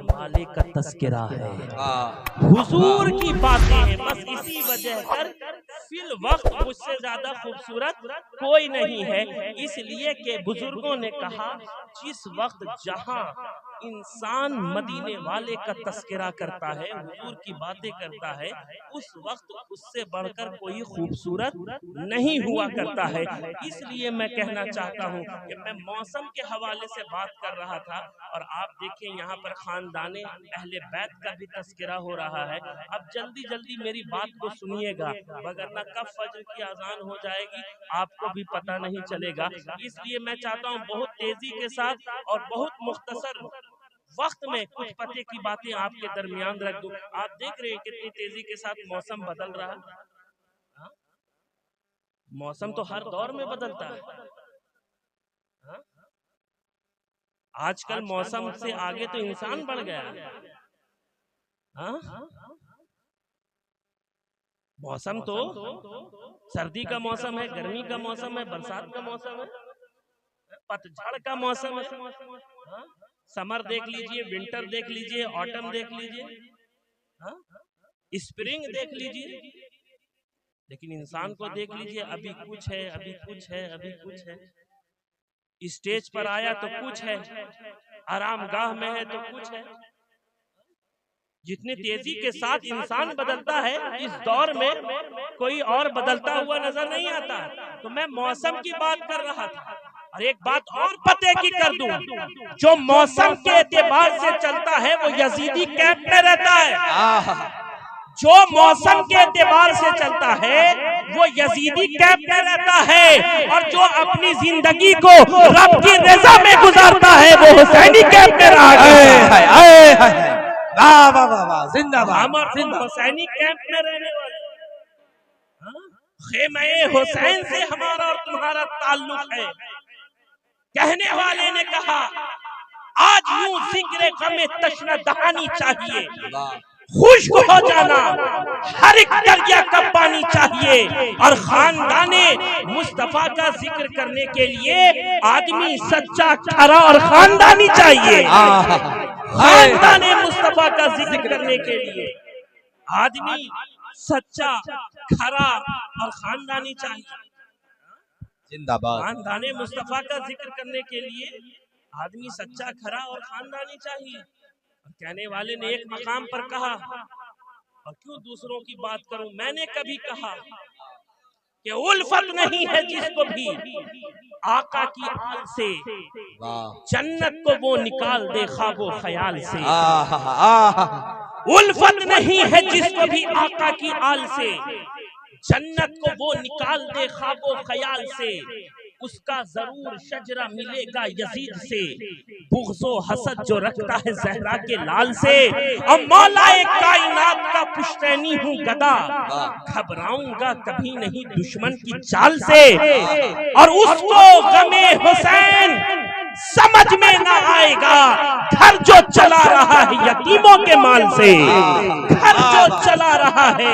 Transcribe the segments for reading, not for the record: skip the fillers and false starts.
वाले का तस्करा है, हुजूर की बातें हैं। बस इसी वजह पर फिल वक्त मुझसे ज्यादा खूबसूरत कोई नहीं है। इसलिए कि बुजुर्गों ने कहा, जिस वक्त जहां इंसान मदीने वाले का तस्करा करता है, हुजूर की बातें करता है, उस वक्त उससे बढ़कर कोई खूबसूरत नहीं हुआ करता है। इसलिए मैं कहना चाहता हूँ कि मैं मौसम के हवाले से बात कर रहा था, और आप देखें यहाँ पर खानदाने अहले बैत का भी तस्करा हो रहा है। अब जल्दी जल्दी मेरी बात को सुनिएगा, वगरना कब फजर की अजान हो जाएगी आपको भी पता नहीं चलेगा। इसलिए मैं चाहता हूँ बहुत तेजी के साथ और बहुत मुख्तसर वक्त में कुछ पते की बातें आपके दरमियान रख दूं। आप देख रहे हैं कितनी तेजी के साथ मौसम बदल रहा है। हाँ? मौसम तो हर दौर में बदलता है। हाँ? आजकल मौसम से आगे तो इंसान बढ़ गया है। हाँ? मौसम तो सर्दी का मौसम है, गर्मी का मौसम है, बरसात का मौसम है, पतझड़ का मौसम है। हाँ? समर देख लीजिए, विंटर देख लीजिए, ऑटम देख लीजिए, हाँ? स्प्रिंग देख लीजिए। लेकिन इंसान को देख लीजिए, अभी कुछ है, अभी कुछ है, अभी कुछ है। स्टेज पर आया तो कुछ है, आरामगाह में है तो कुछ है। जितनी तेजी के साथ इंसान बदलता है, इस दौर में कोई और बदलता हुआ नजर नहीं आता। तो मैं मौसम की बात कर रहा था। और एक बात और पते की कर दूं, जो मौसम के एतबार से चलता है वो यजीदी कैंप में रहता है। जो मौसम के एतबार से चलता है वो यजीदी कैंप में रहता है, और जो अपनी जिंदगी को रब की रज़ा में गुजारता है वो हुसैनी कैंप में रहा है। जिंदाबाद, हम हुसैनी कैंप में रहने वाले। खेमे हुसैन से हमारा और तुम्हारा ताल्लुक है। कहने वाले ने कहा, आज यूं जिक्र गमे तशना दहानी चाहिए, खुश्क हो जाना हर एक दरिया का पानी चाहिए। और खानदाने मुस्तफा का जिक्र करने के लिए आदमी सच्चा, खरा और खानदानी चाहिए। खानदाने मुस्तफा का जिक्र करने के लिए आदमी सच्चा, खरा और खानदानी चाहिए। जिंदाबाद। खानदाने मुस्तफा का जिक्र करने के लिए आदमी सच्चा, खरा और खानदानी चाहिए। कहने वाले ने एक मकाम पर कहा, और क्यों दूसरों की बात करूं, मैंने कभी कहा कि उल्फत नहीं है जिसको भी आका की आल से, जन्नत को वो निकाल दे ख्वाबो ख्याल से। उल्फत नहीं है जिसको भी आका की आल से, जन्नत को वो निकाल दे ख्वाबो ख्याल से। उसका जरूर शजरा मिलेगा यजीद से, बुग़्ज़ो हसद जो रखता है ज़हरा के लाल से। और मौलाए कायनात का पुश्तैनी हूँ गदा, घबराऊंगा कभी नहीं दुश्मन की चाल से। और उसको गमे हुसैन समझ में ना आएगा, घर जो चला रहा है यतीमों के माल से, घर जो चला रहा है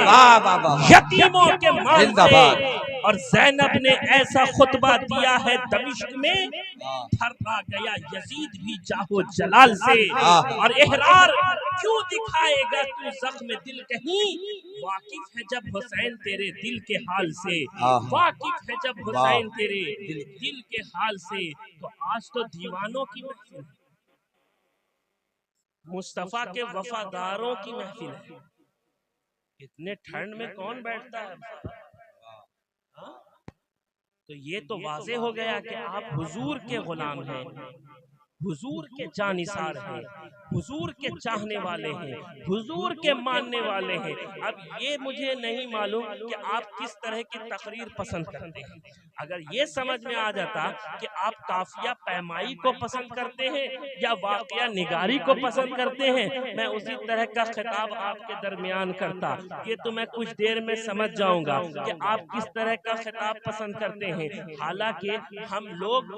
यतीमों के माल से। और ज़ैनब ने ऐसा खुतबा दिया है दमिश्क में, थर्रा गया यजीद भी जाहो जलाल से। और एहरार क्यों दिखाएगा तू ज़ख्म दिल कहीं, वाकिफ है जब हुसैन तेरे दिल के हाल से, वाकिफ है जब हुसैन तेरे दिल के हाल से। तो आज तो दीवानों की महफिल है, मुस्तफा के वफादारों की महफिल है। इतने ठंड में कौन बैठता है? तो ये तो वाज़े हो गया कि आप हुजूर के गुलाम हैं, हुजूर के जानिसार हैं, हुजूर के चाहने वाले हैं, हुजूर के मानने वाले हैं। अब ये मुझे नहीं मालूम कि आप किस तरह की तकरीर पसंद करते हैं। अगर ये समझ में आ जाता कि आप काफिया पैमाई को पसंद करते हैं या वाक़िया निगारी को पसंद करते हैं, मैं उसी तरह का खिताब आपके दरमियान करता। ये तो मैं कुछ देर में समझ जाऊंगा कि आप किस तरह का खिताब पसंद करते हैं। हालांकि हम लोग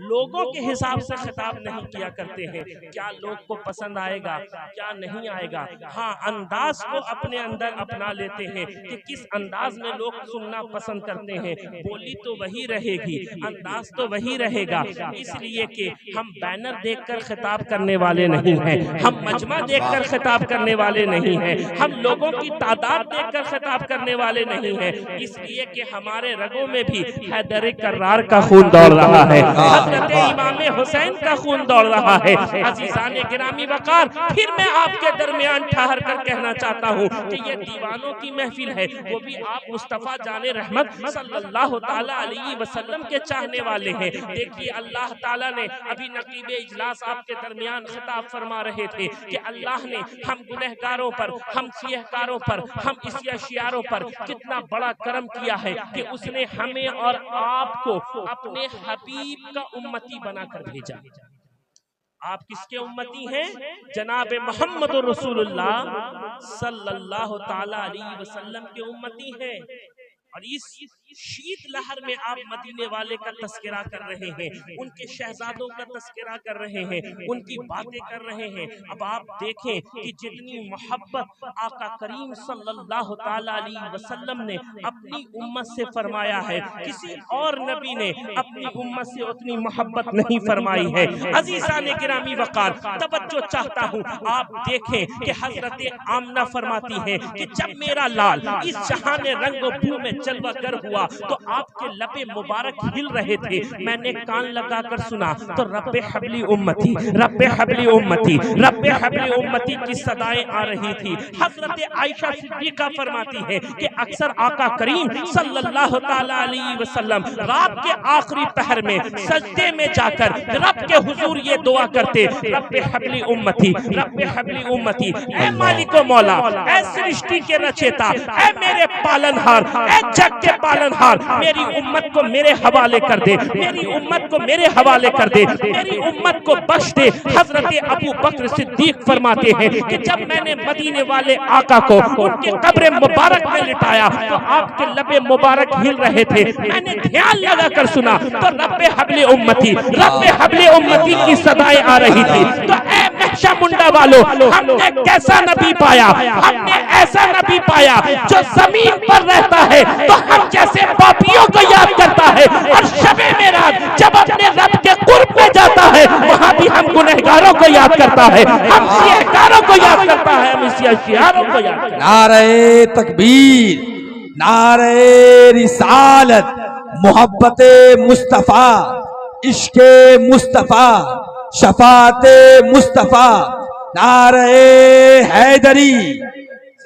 लोगों के हिसाब से खिताब नहीं किया करते हैं। क्या लोग को पसंद आएगा, क्या नहीं आएगा। हाँ, अंदाज को अपने अंदर अपना लेते हैं कि किस अंदाज में लोग सुनना पसंद करते हैं। बोली तो वही रहेगी, अंदाज तो वही रहेगा, इसलिए कि हम बैनर देखकर खिताब करने वाले नहीं हैं, हम मजमा देखकर खिताब करने वाले नहीं हैं, हम लोगों की तादाद देखकर खिताब करने वाले नहीं हैं, इसलिए कि हमारे रगों में भी हैदर कर्रार का खून दौड़ रहा है, हजरत इमाम हुसैन का खून दौड़ रहा है। अजीजान गिरामी वकार, फिर मैं आपके दरमियान ठहर कर कहना चाहता हूँ कि ये दीवानों की महफिल है, वो भी आप मुस्तफा जाने रहमत सल्लल्लाहु ताला अलैहि वसल्लम के चाहने वाले हैं। देखिए अल्लाह ताला ने अभी नकीबे इजलास आपके दरमियान खिताब फरमा रहे थे कि अल्लाह ने हम गुनहगारों पर, हम सियहकारों पर, हम इस्याशियारों पर कितना बड़ा करम किया है कि उसने हमें और आपको अपने हबीब का उम्मती बनाकर भेजा। आप किसके उम्मती हैं? जनाब मोहम्मद रसूलुल्लाह सल्लल्लाहु ताला अलैहि वसल्लम के उम्मती हैं। और इस शीत लहर में आप मदीने वाले का तस्करा कर रहे हैं, उनके शहजादों का तस्करा कर रहे हैं, उनकी बातें कर रहे हैं। अब आप देखें कि जितनी मोहब्बत आका करीम सल्लल्लाहु ताला अलैहि वसल्लम ने अपनी उम्मत से फरमाया है, किसी और नबी ने अपनी उम्मत से उतनी मोहब्बत नहीं फरमाई है। अजीज़ान गिरामी वकार, तवज्जो चाहता हूँ, आप देखें कि हजरत आमना फरमाती है कि जब मेरा लाल इस जहान रंग बू में जलवागर हुआ तो आपके लबे मुबारक हिल रहे थे, मैंने कान लगाकर सुना तो रब्बे हबली उम्मती, रब्बे हबली उम्मती, रब्बे हबली उम्मती की सदाएं आ रही थी। हजरत आयशा सिद्दीका फरमाती है कि अक्सर आका करीम सल्लल्लाहु ताला अलैहि वसल्लम रात के आखिरी पहर में सजदे में जाकर रब के हुजूर ये दुआ करते, रब्बे हबली उम्मती, रब्बे हबली उम्मती, ऐ मालिको मौला, ऐ सृष्टि के रचेता, ऐ मेरे पालनहार, ऐ जग के पालनहार, मेरी उम्मत को मेरे हवाले कर दे, मेरी उम्मत को मेरे हवाले कर दे, मेरी उम्मत को बख्श दे। हजरत अबू बकर सिद्दीक फरमाते हैं कि जब मैंने मदीने वाले आका को उनके कब्र मुबारक में लिटाया तो आपके लबे मुबारक हिल रहे थे, मैंने ध्यान लगाकर सुना तो रब्बे हबले उम्मती, रब्बे हबले उम्मती की सदाएं आ रही थी। तो ऐ महशा मुंडा वालों, हमने कैसा नबी पाया, हमने ऐसा नबी पाया जो जमीन पर रहता है तो हम जैसे पापियों को याद करता है, और शबे मेराज जब अपने रब के कुर्ब में जाता है वहां भी हम गुनहगारों को याद करता है, हम सियहकारों को याद करता है, हम सियहकारों को याद करता है। नारे तकबीर, नारे रिसालत, मोहब्बते मुस्तफा, इश्के मुस्तफा, शफाते मुस्तफा, नारे हैदरी।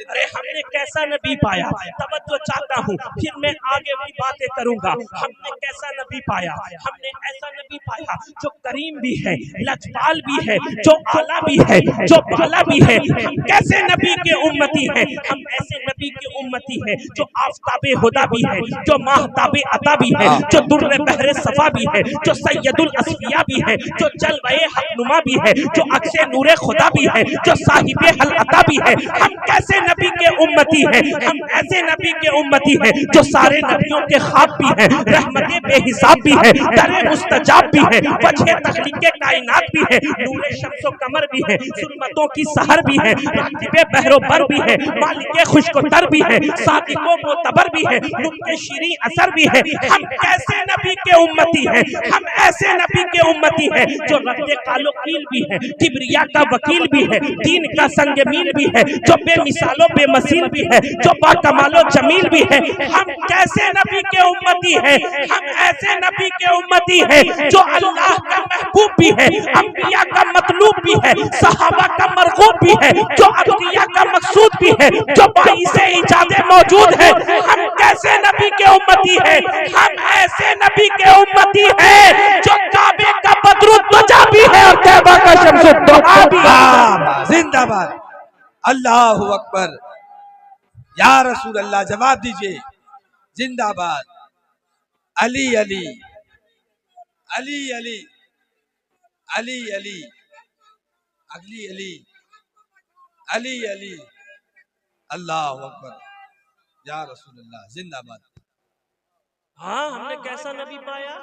अरे हमने कैसा नबी पाया, तवज्जो चाहता हूँ, फिर मैं आगे भी बातें करूंगा। हमने कैसा नबी पाया, हमने ऐसा नबी पाया जो करीम भी है, लजपाल भी है, जो आला भी है, जो बाला भी है। हम कैसे नबी के उम्मती हैं, हम ऐसे नबी के उम्मती हैं जो आफताबे हुदा भी है, जो माहताबे अता भी है, जो दुर्रे बहरे सफा भी है, जो सैयदुल अस्फिया भी है, जो जलवे हकनुमा भी है, जो अक्से नूरे खुदा भी है, जो साहिबे हल अता भी है। हम कैसे नबी के उम्मती है, हम ऐसे नबी के उम्मती है जो सारे नबियों के ख्वाब भी है, रहमतें बेहिसाब भी है, दरे मुस्तजाब भी है, वजह तखलीके कायनात भी है, नूरे शम्सो कमर भी है, सुन्नतों की सहर भी है, रातिबे बहरो बर भी है, मालिके खुशकोतर भी है, सादिको मोतबर भी है, मुक्के शीरी असर भी है। हम कैसे नबी के उम्मती है, हम ऐसे नबी के उम्मती है जो रद्दे कालो कील भी है, किबरिया का वकील भी है, दीन का संगमील भी है, जो बेमिसालो बेमसील भी है, जो बाकमालो जमील भी है। हम कैसे नबी के उम्मती है, हम ऐसे नबी के उम्मती है जो अल्लाह का महबूब भी है, अंबिया का मतलूब भी है, सहाबा का मरगूब भी है, जो अदकिया का मकसूद भी है, जो बाइसे इजादे मौजूद है। हम कैसे नबी के उम्मती है, हम ऐसे नबी के उम्मती है जो काबे का बदरुद्दोजा भी है और तैबा का शम्सुद्दोहा भी है। जिंदाबाद, अल्लाहु अकबर, या रसूल अल्लाह, जवाब दीजिए। जिंदाबाद, अली अली अली अली अली अली अली अली अली अली, अल्लाहु अकबर, या रसूल अल्लाह, जिंदाबाद। हाँ, हमने कैसा नबी पाया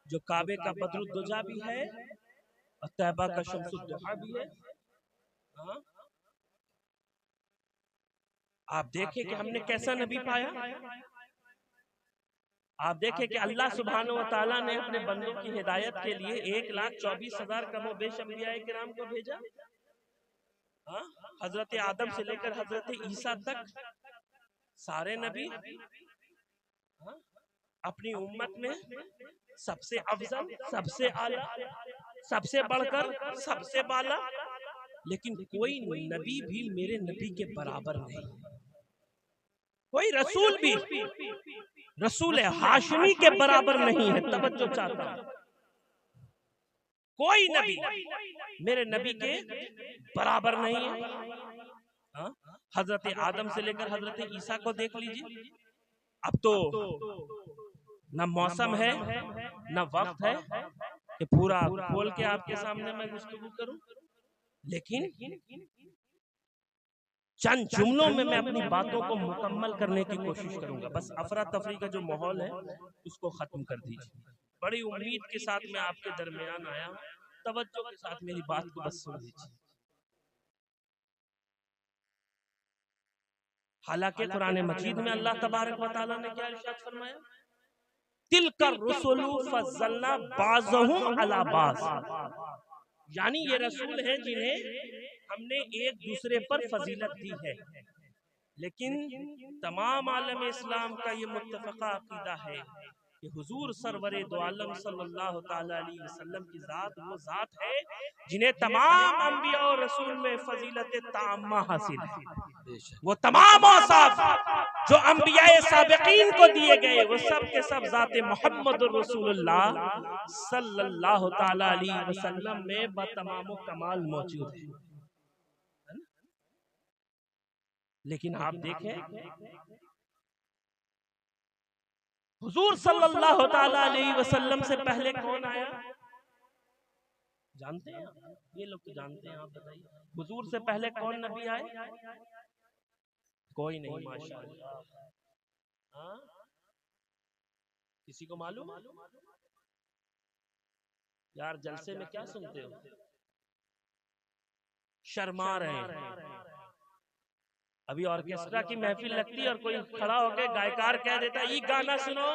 जो काबे का बदरुद्दोजा भी है और तैबा का शम्सुद्दुहा भी है। हाँ? आप देखें कि हमने कैसा नबी पाया। आप देखें कि अल्लाह सुब्हानहू व तआला ने अपने बंदों की हिदायत के लिए 1,24,000 कमोबेश अंबिया किराम को भेजा। हाँ? हजरत आदम से लेकर हजरत ईसा तक सारे नबी। हाँ? अपनी उम्मत में सबसे अफजल, सबसे आला, सबसे बढ़कर, सबसे बाला। लेकिन कोई नबी भी मेरे नबी के बराबर नहीं। कोई रसूल भी रसूल हाशमी के बराबर नहीं है। तवज्जो चाहता हूं, कोई नबी मेरे नबी के बराबर नहीं है। हजरत आदम से लेकर हजरत ईसा को देख लीजिए। अब तो न मौसम है न वक्त है कि पूरा खोल के आपके सामने मैं गुफ्तगू करूं, लेकिन चंद जुमलों में मैं अपनी बातों को मुकम्मल करने की कोशिश करूंगा। बस अफरा तफरी का जो माहौल है उसको खत्म कर दीजिए। बड़ी उम्मीद के साथ मैं आपके दरमियान आया, तवज्जो के साथ मेरी बात को बस सुन लीजिए। हालांकि कुरान मजीद में अल्लाह तबारक व तआला ने क्या इरशाद फरमाया, तिलकर रुसुलु फज़्ज़लना बाज़हुम अला बाज़, यानी ये रसूल हैं जिन्हें हमने एक दूसरे पर फजीलत दी है। लेकिन तमाम आलम इस्लाम का ये मुत्तफ़क़ा अक़ीदा है कि हुजूर सरवरे दो आलम सल्लल्लाहु तआला अलैहि वसल्लम की ज़ात वो ज़ात है जिन्हें तमाम अंबिया और रसूल में फजीलत ताम्मा हासिल है। वो तमाम औसाफ जो अंबियाए साबिकीन को दिए गए वो सब के सब ज़ाते मुहम्मदुर रसूलुल्लाह सल्लल्लाहु तआला अलैहि वसल्लम में बतमाम कमाल मौजूद है। लेकिन आप देखें हुजूर सल्लल्लाहु तआला अलैहि वसल्लम से पहले कौन आया, जानते हैं? ये लोग तो जानते हैं, आप बताइए हुजूर से पहले कौन नबी आए? कोई नहीं, माशाअल्लाह। हाँ? किसी को मालूम? यार जलसे में क्या सुनते हो? शर्मा रहे हैं। अभी ऑर्केस्ट्रा की महफिल लगती है और कोई खड़ा होकर गायकार कह देता है ये गाना सुनो,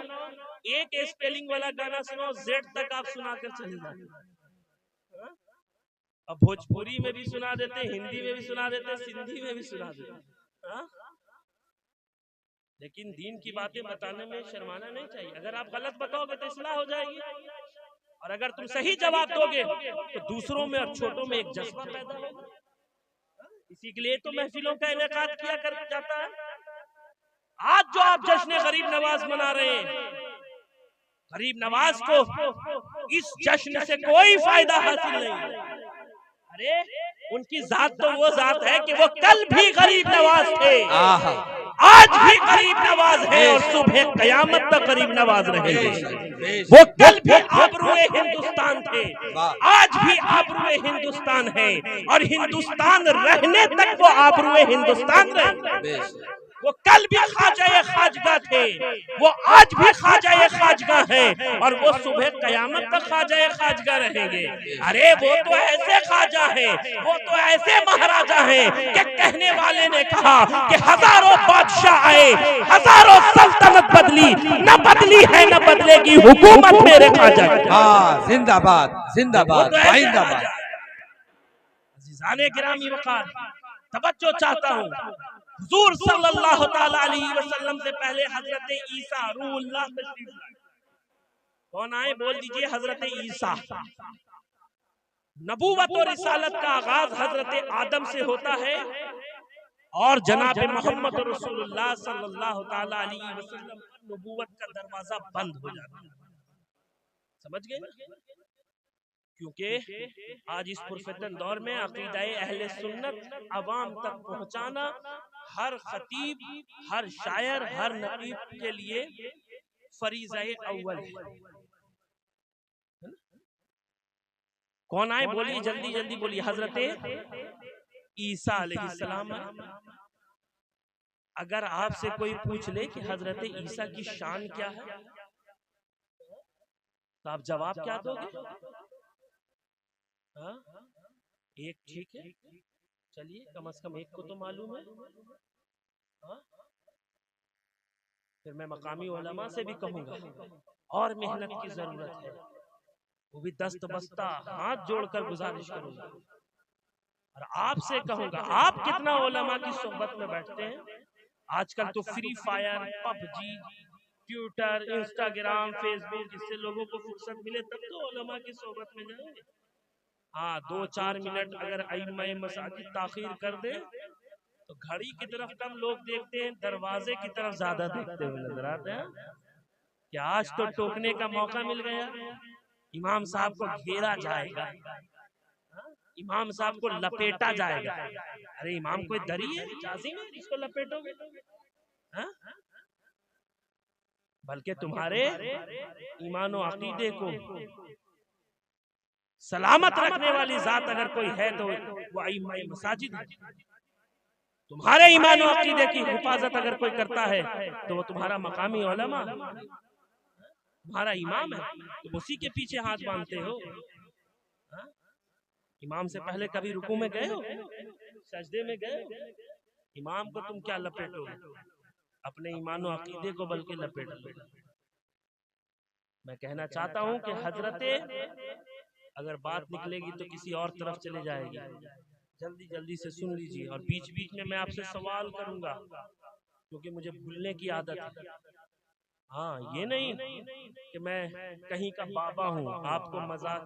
एक स्पेलिंग वाला गाना सुनो, जेड तक आप सुनाकर चले जाते। अब भोजपुरी में भी सुना देते, हिंदी में भी सुना देते, सिंधी में भी सुना देते। हाँ? लेकिन दीन की बातें बताने में शर्माना नहीं चाहिए। अगर आप गलत बताओगे तो इस्लाह हो जाएगी, और अगर तुम सही जवाब दोगे तो दूसरों में और छोटों में एक जज्बा पैदा होगा। इसी के लिए तो महफिलों का इनेकाद किया कर जाता है। आज जो आप जश्न गरीब नवाज मना रहे हैं, गरीब नवाज को इस जश्न से कोई फायदा हासिल नहीं। अरे उनकी जात तो वो जात है कि वो कल भी गरीब नवाज थे, आज भी गरीब नवाज है और सुबह कयामत तक गरीब नवाज रहेंगे। वो कल भी आबरूए हिंदुस्तान थे, आज भी आबरूए हिंदुस्तान है, और हिंदुस्तान रहने तक वो आबरूए हिंदुस्तान रहेंगे। वो कल भी ख्वाजा खाजगा थे, वो आज भी ख्वाजा खाजगा है, और वो सुबह कयामत तक ख्वाजा खाजगा रहेंगे। अरे वो तो ऐसे ख्वाजा है, वो तो ऐसे महाराजा है कि कहने वाले ने कहा कि हजारों बादशाह आए, हजारों सल्तनत बदली, न बदली है न बदलेगी हुकूमत मेरे ख्वाजा की। हाँ, जिंदाबाद जिंदाबाद जिंदाबाद। अज़ीज़ाने गिरामी वक़ार, तवज्जो चाहता हूँ, हुजूर सल्लल्लाहु तआला अलैहि वसल्लम से पहले हजरत ईसा रूहुल्लाह तशरीफ लाए। कौन आए बोल दीजिए? हजरत ईसा। नबूवत और रिसालत का आगाज हजरत आदम से होता है और जनाब मोहम्मद रसूलुल्लाह सल्लल्लाहु तआला अलैहि वसल्लम नबूवत का दरवाजा बंद हो जाता है। समझ गए? क्योंकि आज इस पुरफितन दौर में अकीदाए अहले सुन्नत अवाम तक पहुंचाना हर खतीब, हर शायर, हर नकीब के लिए फरीज़ाए अव्वल है। कौन आए बोलिए, जल्दी जल्दी बोलिए। हजरत ईसा अलैहिस्सलाम। अगर आपसे कोई पूछ ले कि हजरत ईसा की शान क्या है तो आप जवाब क्या दोगे? हाँ? एक ठीक है, चलिए कम से कम एक को तो मालूम है। हाँ? फिर मैं मकामी उलमा से भी कहूंगा और मेहनत की जरूरत है, वो भी दस्त बस्ता हाथ जोड़कर गुजारिश करूंगा। और आपसे कहूंगा, आप कितना उलमा की सोहबत में बैठते हैं? आजकल तो free fire, PUBG, Twitter, Instagram, Facebook, इससे लोगों को फुर्सत मिले तब तो उलमा की सोहबत में जाएंगे। हाँ, 2-4 मिनट अगर अइम्मा मसाजिद ताखीर कर दे तो घड़ी की तरफ कम लोग देखते हैं, दरवाजे की तरफ ज्यादा देखते हुए नजर आते हैं। कि आज तो टोकने का मौका मिल गया, इमाम साहब को घेरा जाएगा, इमाम साहब को लपेटा जाएगा। अरे इमाम कोई दरी है जाजिम है जिसको लपेटोगे? हाँ? बल्कि तुम्हारे ईमान और अकीदे को सलामत रखने वाली जात अगर कोई है तो वो अइम्मा मसाजिद है। तुम्हारे ईमान और अकीदे की हिफाजत अगर कोई करता है तो वो तुम्हारा मकामी उलमा, तुम्हारा इमाम है। तुम उसी के पीछे हाथ बांधते हो। हाँ? इमाम से पहले कभी रुकू में गए हो, सजदे में गए हो? इमाम को तुम क्या लपेटोगे? अपने ईमान और अकीदे को बल्कि लपेट लो। मैं कहना चाहता हूं कि हजरते अगर बात निकलेगी तो किसी और तरफ चले जाएगी, जल्दी जल्दी से सुन लीजिए। और बीच बीच में मैं आपसे सवाल करूंगा क्योंकि मुझे भूलने की आदत है। हाँ, ये नहीं कि मैं कहीं का बाबा हूँ, आपको मजाक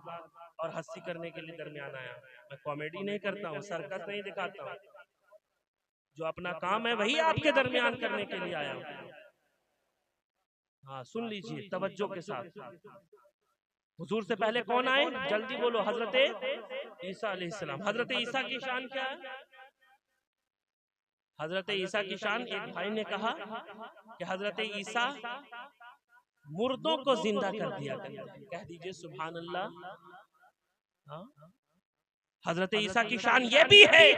और हंसी करने के लिए दरमियान आया। मैं कॉमेडी नहीं करता हूँ, सर्कस नहीं दिखाता हूँ। जो अपना काम है वही आपके दरमियान करने के लिए आया हूँ। हाँ, सुन लीजिए तवज्जो के साथ। हुजूर से पहले कौन आए? जल्दी बोलो। हजरते ईसा अलैहिस्सलाम। हजरत ईसा की शान क्या है? हजरत ईसा की शान, एक भाई ने कहा कि हजरत ईसा मुर्दों को जिंदा कर दिया करते हैं। कह दीजिए सुभान अल्लाह। हाँ? हजरत ईसा की शान ये भी है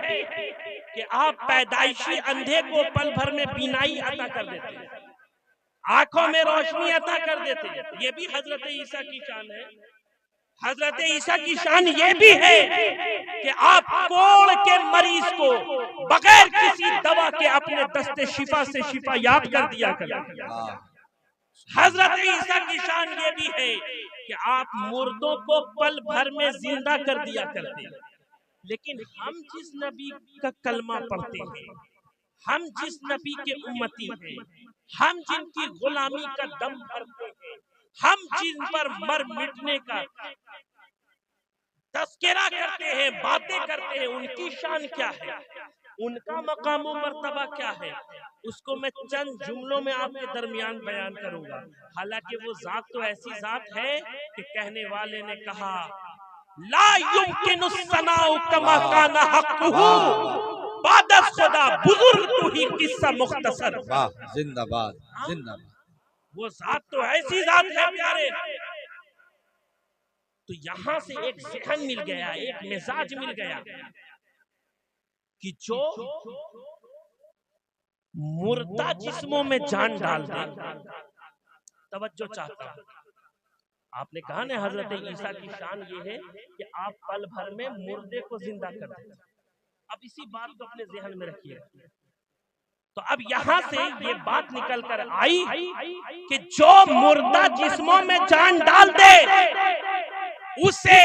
कि आप पैदाइशी अंधे को पल भर में बीनाई अता कर देते हैं, आंखों में रोशनी अता कर देते हैं। ये भी हजरत ईसा की शान है। हजरत ईसा की शान ये भी है कि आप कोढ़ के मरीज को बगैर किसी दवा के अपने दस्ते शिफा से शिफा याब कर दिया करते हैं। हजरत ईसा की शान ये भी है कि आप मुर्दों को पल भर में जिंदा कर दिया करते हैं। लेकिन हम जिस नबी का कलमा पढ़ते हैं, हम जिस नबी के उम्मती हैं, हम जिनकी गुलामी का दम भरते हैं, हम जिन पर मर मिटने का तस्करा करते हैं, बातें करते हैं, उनकी शान क्या है, उनका मकाम और मर्तबा क्या है, उसको मैं चंद जुमलों में आपके दरमियान बयान करूंगा। हालांकि वो जात तो ऐसी जात है कि कहने वाले ने कहा ला युमकिनु सनाउ कमा काना हक़्क़ुहु बाद खुदा बुजुर्ग तू ही किस्सा मुख्तसर। वाह, जिंदाबाद जिंदाबाद। वो जात तो ऐसी जात है प्यारे। तो यहां से एक ज़हन मिल गया, एक मिजाज मिल गया कि जो मुर्दा जिस्मों में जान डाल दे। तवज्जो चाहता हूं, आपने कहा ना हजरत ईसा की शान ये है कि आप पल भर में मुर्दे को जिंदा कर देते। अब इसी बात को अपने जहन में रखिए। तो अब यहां से ये बात निकल कर आई कि जो मुर्दा जिस्मों में जान डाल दे उसे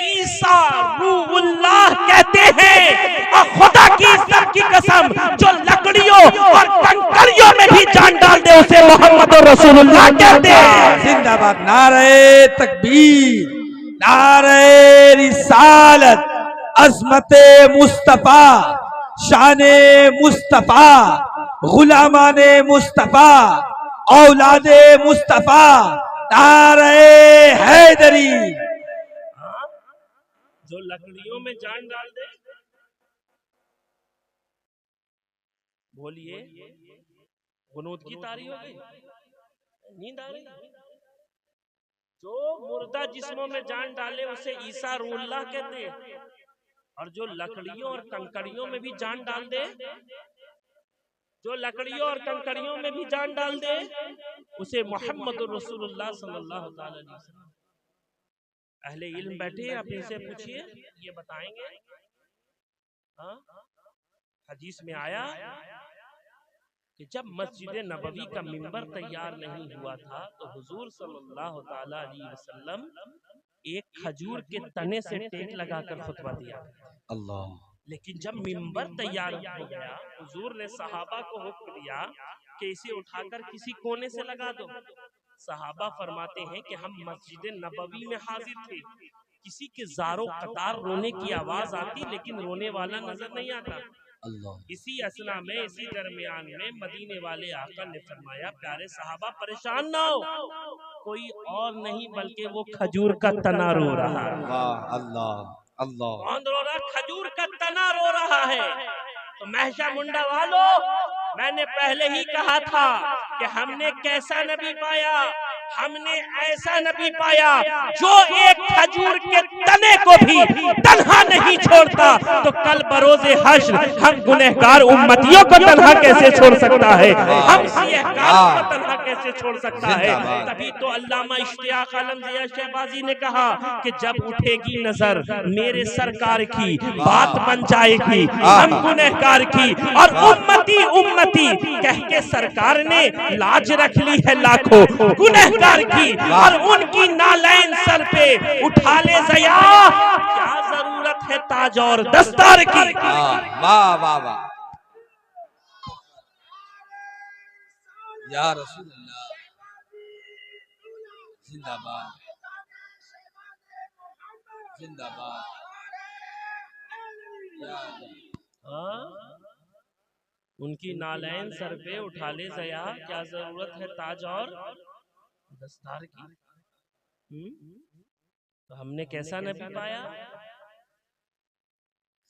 ईसा रूहुल्लाह कहते हैं। और खुदा की इज्जत की कसम, जो लकड़ियों और कंकरियों में भी जान डाल दे उसे मोहम्मद रसूलुल्लाह कहते हैं। जिंदाबाद। नारे तकबीर, नारे रिसालत, अज़मते मुस्तफा, शाने मुस्तफा, गुलामाने मुस्तफा, औलादे मुस्तफा, नारे हैदरी। जो लकड़ियों में जान डाल दे, बोलिए गुनूद की तारी हो गई, नींद आ रही। जो मुर्दा जिस्मों में जान डाले उसे ईसा रूहुल्लाह कहते हैं। और जो लकड़ियों और कंकड़ियों में भी जान डाल दे, जो लकड़ियों और कंकड़ियों में भी जान डाल दे उसे मोहम्मद रसूलुल्लाह सल्लल्लाहु अलैहि वसल्लम। अहले इल्म बैठे, आप इनसे पूछिए, ये बताएंगे। हाँ, हदीस में आया कि जब मस्जिद नबवी का मिंबर तैयार नहीं हुआ था तो हुजूर सल्लल्लाहु ताला अलैहि वसल्लम एक खजूर के तने से टेक लगाकर खुतबा दिया। अल्लाह। लेकिन जब मिंबर तैयार हो गया, हुजूर ने सहाबा को हुक्म दिया कि इसे उठाकर किसी कोने से लगा दो। सहाबा फरमाते हैं कि हम मस्जिद नबवी में हाजिर थे, किसी के ज़ारो कतार रोने की आवाज आती लेकिन रोने वाला नजर नहीं आता। इसी असना में, इसी दरमियान में मदीने वाले आका ने फरमाया, प्यारे सहाबा परेशान ना हो, कोई और नहीं बल्कि वो खजूर का तना रो रहा है। अल्लाह अल्लाह। कौन रो रहा? खजूर का तना रो रहा है। तो महशा मुंडा वालों, मैंने पहले ही कहा था कि हमने कैसा नबी पाया, हमने ऐसा नबी पाया जो एक खजूर के तने को भी तन्हा नहीं छोड़ता। तो कल बरोज़े हश्र हम गुनहगार उम्मतियों को तन्हा कैसे छोड़ सकता है, हम सियहगारों को तन्हा कैसे छोड़ सकता है। तभी तो अल्लामा इश्तियाक आलम ज़िया शहबाजी ने कहा कि जब उठेगी नजर मेरे सरकार की, बात बन जाएगी हम गुनहगार की। और उम्मती उम्मती कह के सरकार ने लाज रख ली है लाखों गुनहगार की, और उनकी नालैन सर पे उठा ले ज़या, क्या जरूरत है ताज और दस्तार की। वाह वाह वाह, या रसूल अल्लाह, जिंदाबाद जिंदाबाद। उनकी नालैन सर पे उठा ले ज़या, क्या जरूरत है ताज और दस्तार की। तो हमने कैसा नबी पाया?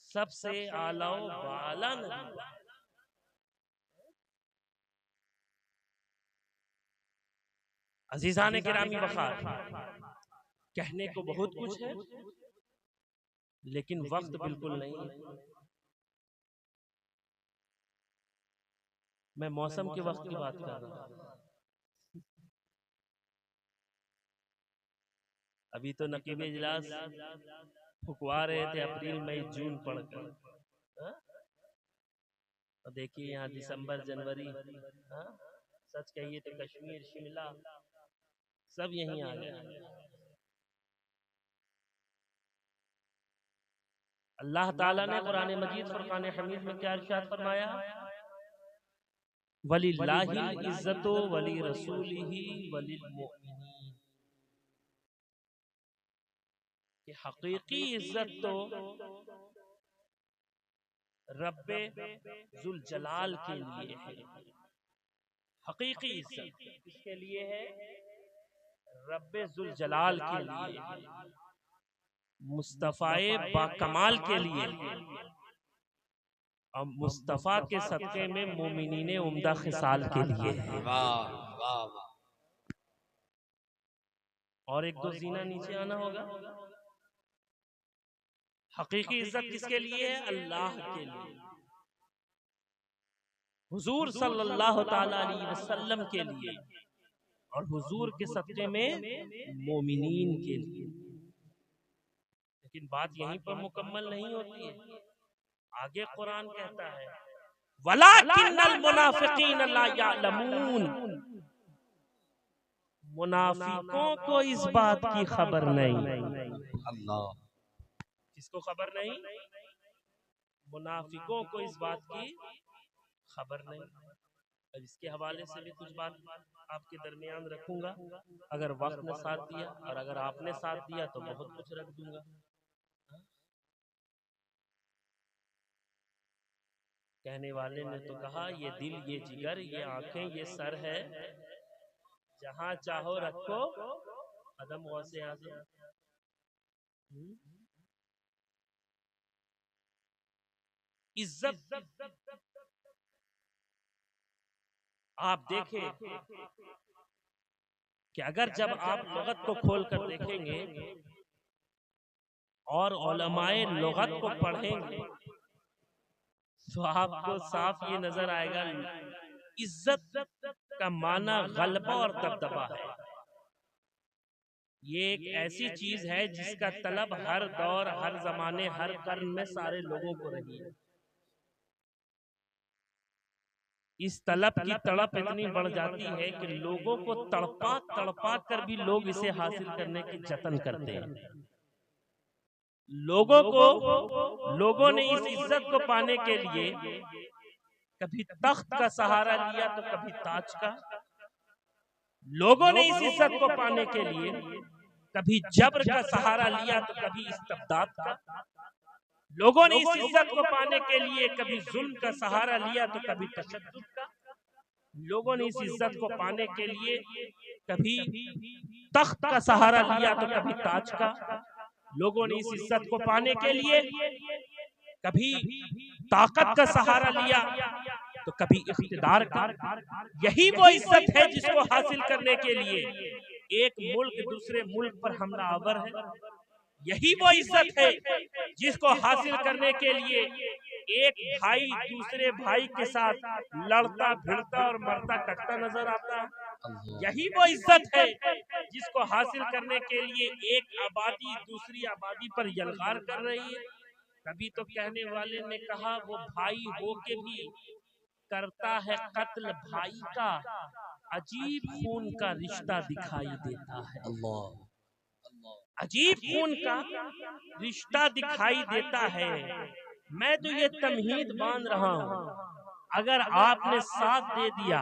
सबसे आला बाला नबी। अजीज़ान किरामी वक़ार, कहने को बहुत कुछ है लेकिन वक्त बिल्कुल नहीं है। मैं मौसम के वक्त की बात कर रहा हूँ। अभी तो नकीब इजलास फुकवा रहे थे अप्रैल मई जून पढ़कर, और देखिए यहाँ दिसंबर जनवरी, सच कहिए तो कश्मीर शिमला सब यहीं आ गए। अल्लाह ताला ने कुरान मजीद फुरकान हमीद में क्या इरशाद फरमाया? वलिल्लाहिल इज्जतु वली रसूलिही वलिल मुमिनीन। कि हकीकी इज्जत तो रब्बे जुल जलाल के लिए है। हकीकी इज्जत किसके लिए है? रब्बे जुल जलाल के लिए है, मुस्तफ़ाए बाकमाल के लिए है, और मुस्तफ़ा के सदक़े में मोमिनीने उम्दा खिसाल के लिए है। और एक दो जीना नीचे आना होगा। हकीकी इज्जत किसके लिए है? अल्लाह के लिए, हुजूर सल्लल्लाहु ताला अलैहि वसल्लम के लिए, और हुजूर के सदक़े में मोमिनीन के लिए। लेकिन बात यहीं पर मुकम्मल नहीं होती है। आगे कुरान कहता है वलाकिन्नल मुनाफिकीन ला यअलमून, मुनाफिकों को इस बात की खबर नहीं। अल्लाह, किसको खबर नहीं? मुनाफिकों को इस बात की खबर नहीं। अब इसके हवाले से भी कुछ बात आपके दरमियान रखूंगा, अगर वक्त ने साथ दिया, और अगर आपने साथ दिया तो बहुत कुछ रख दूंगा। कहने वाले ने तो कहा, ये दिल, ये जिगर, ये आंखें, ये सर है, जहां चाहो रखो कदम गौसे आज़म। इज्जत आप देखें कि अगर जब आप लुगत को खोलकर देखेंगे और उलमाए लुगत को पढ़ेंगे तो आपको साफ ये नजर आएगा, इज्जत का माना गलबा और दबदबा है। ये एक ऐसी चीज है जिसका तलब हर दौर, हर जमाने, हर कर्न में सारे लोगों को रही है। इस तलब की तड़प इतनी बढ़ जाती है कि लोगों को तड़पा तड़पा कर भी लोग इसे हासिल करने की जतन करते हैं। लोगों ने इस इज्जत को पाने के लिए कभी तख्त का सहारा लिया तो कभी ताज का। लोगों ने इस इज्जत को पाने के लिए कभी जबर का सहारा लिया तो कभी इस्तबदाद का। लोगों ने इस इज्जत को पाने के लिए कभी जुल्म का सहारा लिया तो कभी तशद्दुद का। लोगों ने इस इज्जत को पाने के लिए कभी तख्त का सहारा लिया तो कभी ताज का। लोगों ने इस इज्जत को पाने के लिए कभी ताकत का सहारा लिया तो कभी इख्तिदार का। यही वो इज्जत है जिसको हासिल करने के लिए एक मुल्क दूसरे मुल्क पर हमलावर है। यही वो इज्जत है जिसको हासिल करने के लिए एक भाई दूसरे भाई के साथ लड़ता भिड़ता और मरता कटता नजर आता है। यही वो इज्जत है जिसको हासिल करने के लिए एक आबादी दूसरी आबादी पर यलगार कर रही है। कभी तो कहने वाले ने कहा वो भाई हो के भी करता है कत्ल भाई का, अजीब खून का रिश्ता दिखाई देता है। अजीब खून का रिश्ता दिखाई देता है। मैं तो ये तमहीद बांध रहा हूँ, अगर आपने साथ दे दिया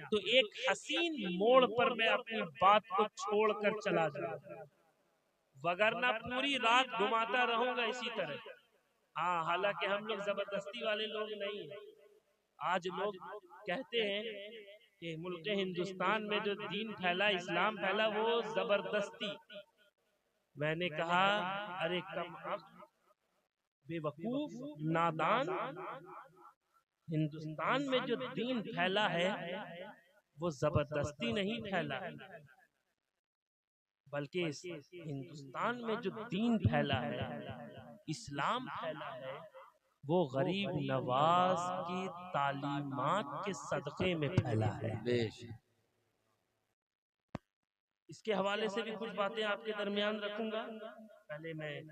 तो एक हसीन मोड़ पर मैं अपनी बात को छोड़कर चला जाऊंगा, वगरना पूरी रात घुमाता रहूंगा इसी तरह। हाँ, हालांकि हम लोग जबरदस्ती वाले लोग नहीं हैं। आज लोग कहते हैं कि मुल्क हिंदुस्तान में जो दीन फैला, इस्लाम फैला, वो जबरदस्ती। मैंने कहा अरे कम अक्ल, बेवकूफ, नादान, हिंदुस्तान में जो दीन फैला है वो जबरदस्ती नहीं फैला, बल्कि हिंदुस्तान में जो दीन फैला है, इस्लाम फैला है, वो गरीब नवाज की तालीमात के सदक़े में फैला है। इसके हवाले से भी कुछ बातें आपके दरमियान रखूंगा। पहले मैं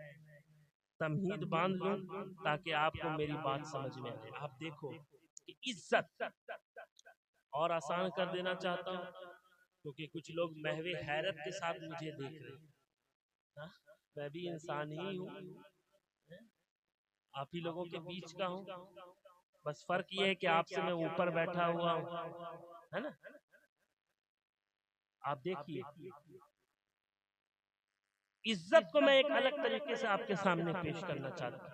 तमहीद बांध लूं ताकि आपको मेरी बात समझ में आए। आप देखो कि इज्जत और आसान कर देना चाहता हूं क्योंकि कुछ लोग महवे हैरत के साथ मुझे देख रहे हैं। मैं भी इंसान ही हूं, आप ही लोगों के बीच का हूं, बस फर्क ये है कि आपसे मैं ऊपर बैठा हुआ हूं, है ना। आप देखिए, इज्जत को मैं एक अलग तरीके से आपके सामने पेश करना चाहता हूं।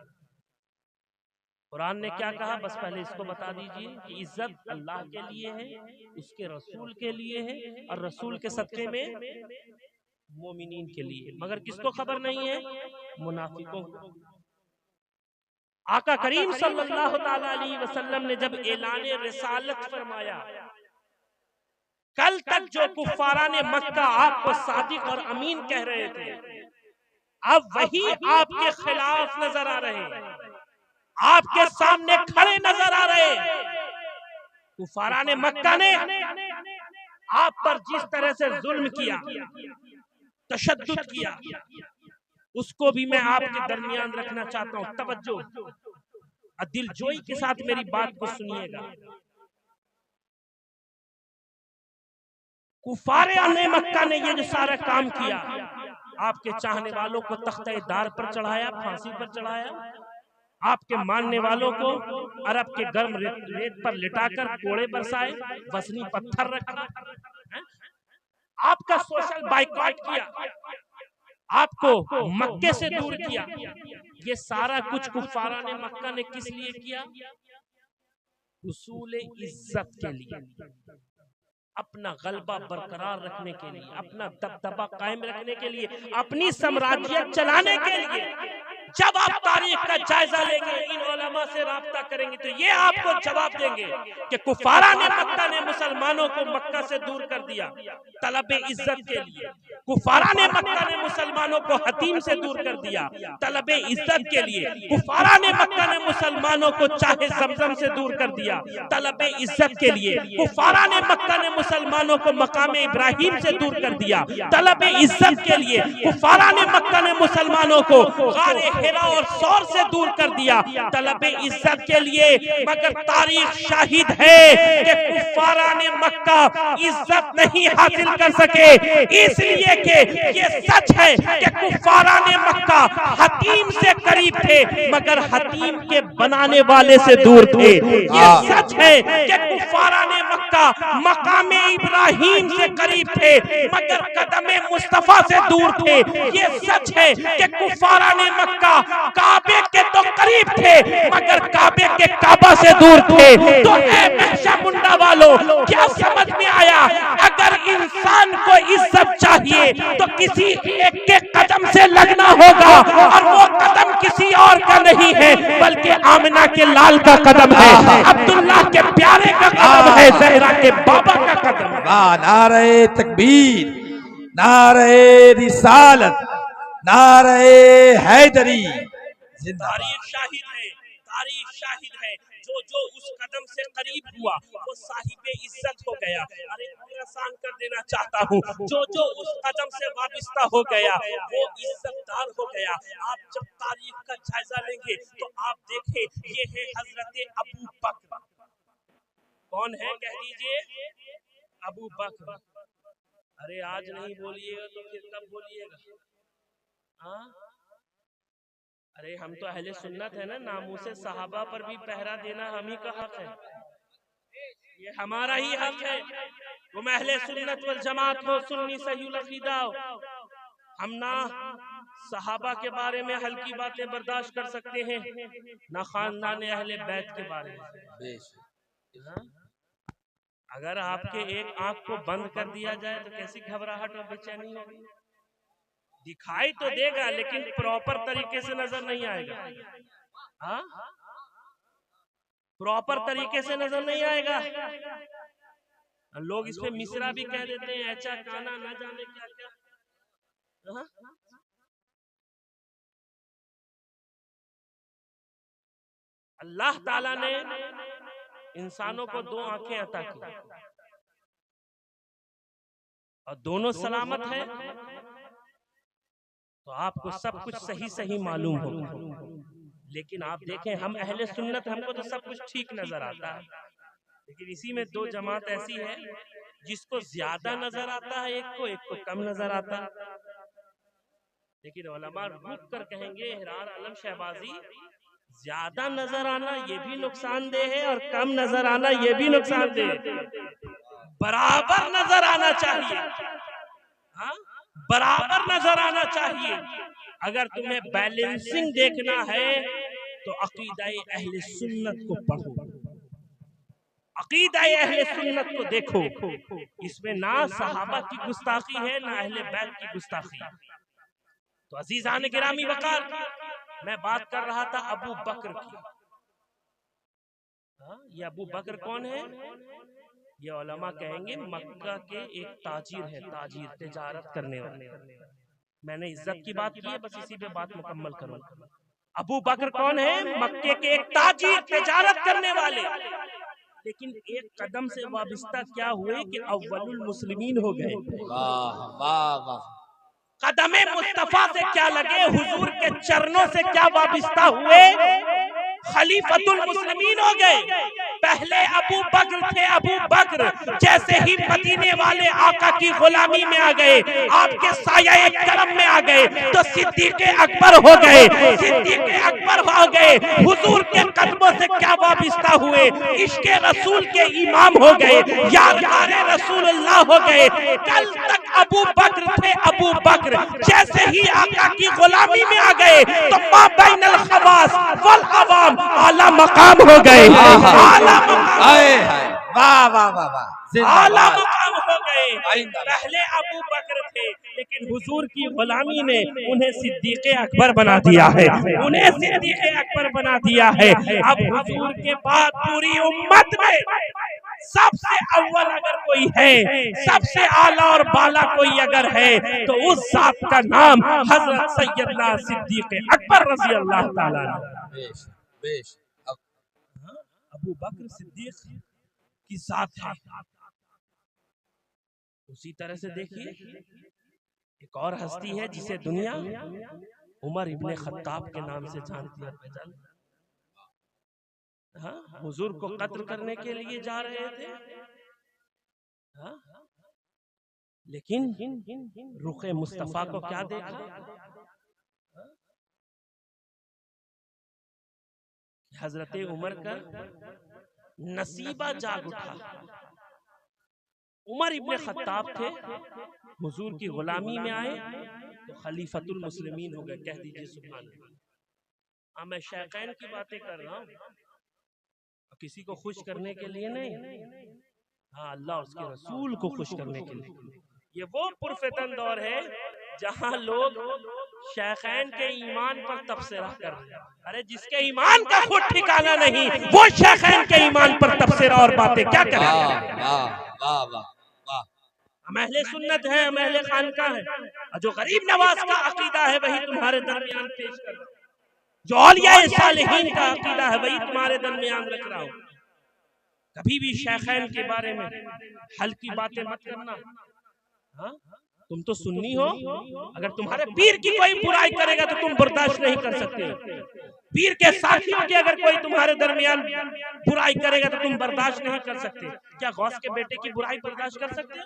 कुरान ने क्या कहा, बस पहले इसको बता दीजिए कि इज्जत अल्लाह के लिए है, उसके रसूल के लिए है और रसूल के सदक़े में मोमिनीन के लिए। मगर किसको खबर नहीं है? मुनाफिकों को। आका करीम सल्लल्लाहु अलैहि वसल्लम ने जब ऐलान रिसालत फरमाया, कल तक जो कुफारा ने मक्का आपको सादिक और अमीन कह रहे थे, अब वही आपके खिलाफ नजर आ रहे हैं, आपके सामने खड़े नजर आ रहे हैं। कुफारा ने मक्का ने आप पर जिस तरह से जुल्म किया, तशद्दुद किया, उसको भी मैं आपके दरमियान रखना चाहता हूं। तवज्जो और दिलजोई के साथ मेरी बात को सुनिएगा। कुफारे ने मक्का ने ये जो सारा काम किया, आपके चाहने वालों को तख्ते दार पर चढ़ाया, फांसी पर चढ़ाया, आपके मानने वालों को अरब के गर्म रेत पर लिटाकर कोड़े बरसाए, वजनी पत्थर रखा, आपका सोशल बाइकॉट किया, आपको मक्के से दूर किया। ये सारा कुछ कुफारा ने मक्का ने किस लिए किया? उसूल इज्जत के लिए, अपना गलबा बरकरार रखने के लिए, अपना दबदबा कायम रखने के लिए, अपनी साम्राज्यत चलाने के लिए। जब आप तारीख का जायजा लेंगे, इन उलमा से राब्ता करेंगे, तो ये आपको जवाब देंगे कि कुफारा ने मक्का ने मुसलमानों को मक्का से दूर कर दिया तलब इज्जत के लिए। कुफारा ने मक्का ने मुसलमानों को हतीम से दूर कर दिया तलब इज्जत के लिए। कुफारा ने मक्का ने मुसलमानों को चाहे जमजम से दूर कर दिया तलब इज्जत के लिए। कुफारा ने मक्का ने मुसलमानों को मकाम इब्राहिम से दूर कर दिया तलब इज्जत के लिए। कुफारा ने मक्का ने मुसलमानों को गारे हिरा और सौर से दूर कर दिया तलब इज्जत के लिए। मगर तारीख शाहिद है कि कुफारा ने मक्का इज्जत नहीं हासिल कर सके, इसलिए कि ये सच है कि कुफारा ने मक्का हतीम से करीब थे मगर हतीम के बनाने वाले से दूर थे। ये सच है कि कुफारा ने मक्का मकाम इब्राहिम से करीब थे मगर कदम मुस्तफा से दूर थे। ये सच है कि कुफारा ने मक्का काबे के तो करीब थे मगर काबे के काबा से दूर थे। तो ऐ महशा मुंडा वालों, क्या समझ में आया? अगर इंसान को इज्जत चाहिए तो किसी एक के कदम से लगना होगा, और वो कदम किसी और का नहीं है बल्कि आमिना के लाल का कदम है, अब्दुल्लाह के प्यारे का कदम है, ज़हरा के बाबा का कदम है। नारे तकबीर, नारे रिसालत, नारे हैदरी। तारीख शाहिद है, तारीख शाहिद है, जो जो उस कदम से करीब हुआ वो साहिबे इज्जत हो गया। अरे आसान कर देना चाहता हूँ, जो जो उस कदम से वाबिस्ता हो गया वो इज्जतदार हो गया। आप जब तारीख का जायजा लेंगे तो आप देखें, ये है हजरत अबू बकर। कौन है कह दीजिए? अबू बकर। अरे आज नहीं बोलिएगा तो फिर कब बोलिएगा? हाँ, अरे हम तो अहले सुन्नत है ना, नामूसे सहाबा पर भी पहरा देना हम ही का हक है, ये हमारा ही हक है। तुम अहले सुन्नत वल जमात हो, सुन्नी सहीउल अकीदा हो, हम ना सहाबा के बारे में हल्की बातें बर्दाश्त कर सकते हैं, ना खानदान अहले बैत के बारे में। अगर आपके एक आंख को बंद कर दिया जाए तो कैसी घबराहट और बेचैनी होगी? दिखाई तो देगा लेकिन प्रॉपर तरीके से नजर नहीं आएगा। हाँ, प्रॉपर तरीके से नजर नहीं आएगा। लोग इस पे मिसरा भी कह देते हैं, ऐसा काना ना जाने क्या क्या। हाँ? अल्लाह ताला ने इंसानों को दो आंखें अता की और दोनों सलामत है, तो आपको सब कुछ सही सही मालूम होगा। लेकिन आप देखें, हम अहले सुन्नत, हमको तो सब कुछ ठीक नजर आता है, लेकिन इसी में दो जमात ऐसी है जिसको ज्यादा नजर आता है, एक को कम नजर आता है। लेकिन उलमा रुक कर कहेंगे, इहरार आलम शहबाजी, ज्यादा नजर आना ये भी नुकसानदेह है और कम नजर आना ये भी नुकसानदेह है। बराबर नजर आना चाहिए। हाँ, बराबर नजर आना चाहिए। अगर तुम्हें बैलेंसिंग देखना है तो अकीदा अहले सुन्नत को पढ़ो, अकीदा अहले सुन्नत को देखो। इसमें ना सहाबा की गुस्ताखी है ना अहले बैत की गुस्ताखी। तो अजीजान गिरामी वकार, मैं बात कर रहा था अबू बकर की। ये अबू बकर कौन है? ये उलमा कहेंगे मक्का के एक ताजिर है, ताजिर, तिजारत करने वाले। मैंने इज्जत की बात की है, बस इसी पे बात मुकम्मल करूंगा। अबू बकर कौन है? मक्के के एक ताजिर, तिजारत करने वाले। लेकिन एक कदम से वाबिस्ता क्या हुए कि अव्वलुल मुस्लिमीन हो गए। वाह वाह वाह। कदमे मुस्तफा से क्या लगे, हुजूर के चरणों से क्या वाबिस्ता हुए, खलीफतुल मुस्लिमीन हो गए। पहले अबू बकर थे, अबू बकर जैसे ही मदीने वाले आका की गुलामी में आ गए, आपके साया करम में आ गए, तो सिद्दीक़ अकबर हो गए, सिद्दीक़ अकबर हो गए। हुजूर के कदमों से क्या वाबिस्ता हुए, इश्क़े रसूल के इमाम हो गए, यादगारे रसूलुल्लाह हो गए। कल तक अबू बकर थे, अबू बकर जैसे ही आका की गुलामी में आ गए तो मा बैनल खवास वल अवाम आला मकाम हो गए, आला मकाम, वाह वाह वाह वाह, आला मकाम हो गए। पहले अबू बकर थे, लेकिन हुजूर की गुलामी ने उन्हें सिद्दीक़ अकबर बना दिया है, उन्हें सिद्दीक़ अकबर बना दिया है। अब हुजूर के बाद पूरी उम्मत में सबसे अव्वल अगर कोई है, सबसे आला और बाला कोई अगर है, तो उस जात का नाम हजरत सैयदना सिद्दीक़ अकबर रज़ी अल्लाह ताला अबू बकर सिद्दीक़ की जात है। उसी तरह से देखिए एक और हस्ती है जिसे दुनिया उमर इब्ने खत्ताब के नाम से जानती है, पहचानती। हाँ, हुजूर को कत्ल करने के लिए जा रहे थे, हाँ? लेकिन रुखे मुस्तफा को क्या देखा, हजरत उमर का नसीबा जाग उठा। उमर इब्ने खत्ताब थे, हुजूर की गुलामी में आए तो खलीफतुल मुस्लिमीन हो गए। कह दीजिए सुभान अल्लाह। मैं शैखैन की बातें कर रहा हूँ, किसी को खुश करने के लिए नहीं, हाँ अल्लाह उसके रसूल को खुश करने के लिए। ये वो पुरफितन दौर है जहाँ लोग शैखैन के ईमान पर तबसरा कर रहे हैं। अरे जिसके ईमान का खुद ठिकाना नहीं, वो शैखैन के ईमान पर तबसरा और बातें क्या करें। हम अहले सुन्नत है, हम अहले खानका है, जो गरीब नवाज का अकीदा है वही तुम्हारे दरमियान पेश कर रहा हूं, जो औलियाए सालिहीन का अकीदा है वही तुम्हारे दरमियान रख रहा हूं। कभी भी शैखैन के बारे में हल्की बातें मत करना। हाँ? तुम तो सुन्नी हो, अगर तुम्हारे पीर की कोई बुराई करेगा तो तुम बर्दाश्त नहीं कर सकते। पीर के साथियों की अगर कोई तुम्हारे दरमियान बुराई करेगा तो तुम बर्दाश्त नहीं कर सकते। क्या गौस के बेटे की बुराई बर्दाश्त कर सकते हो?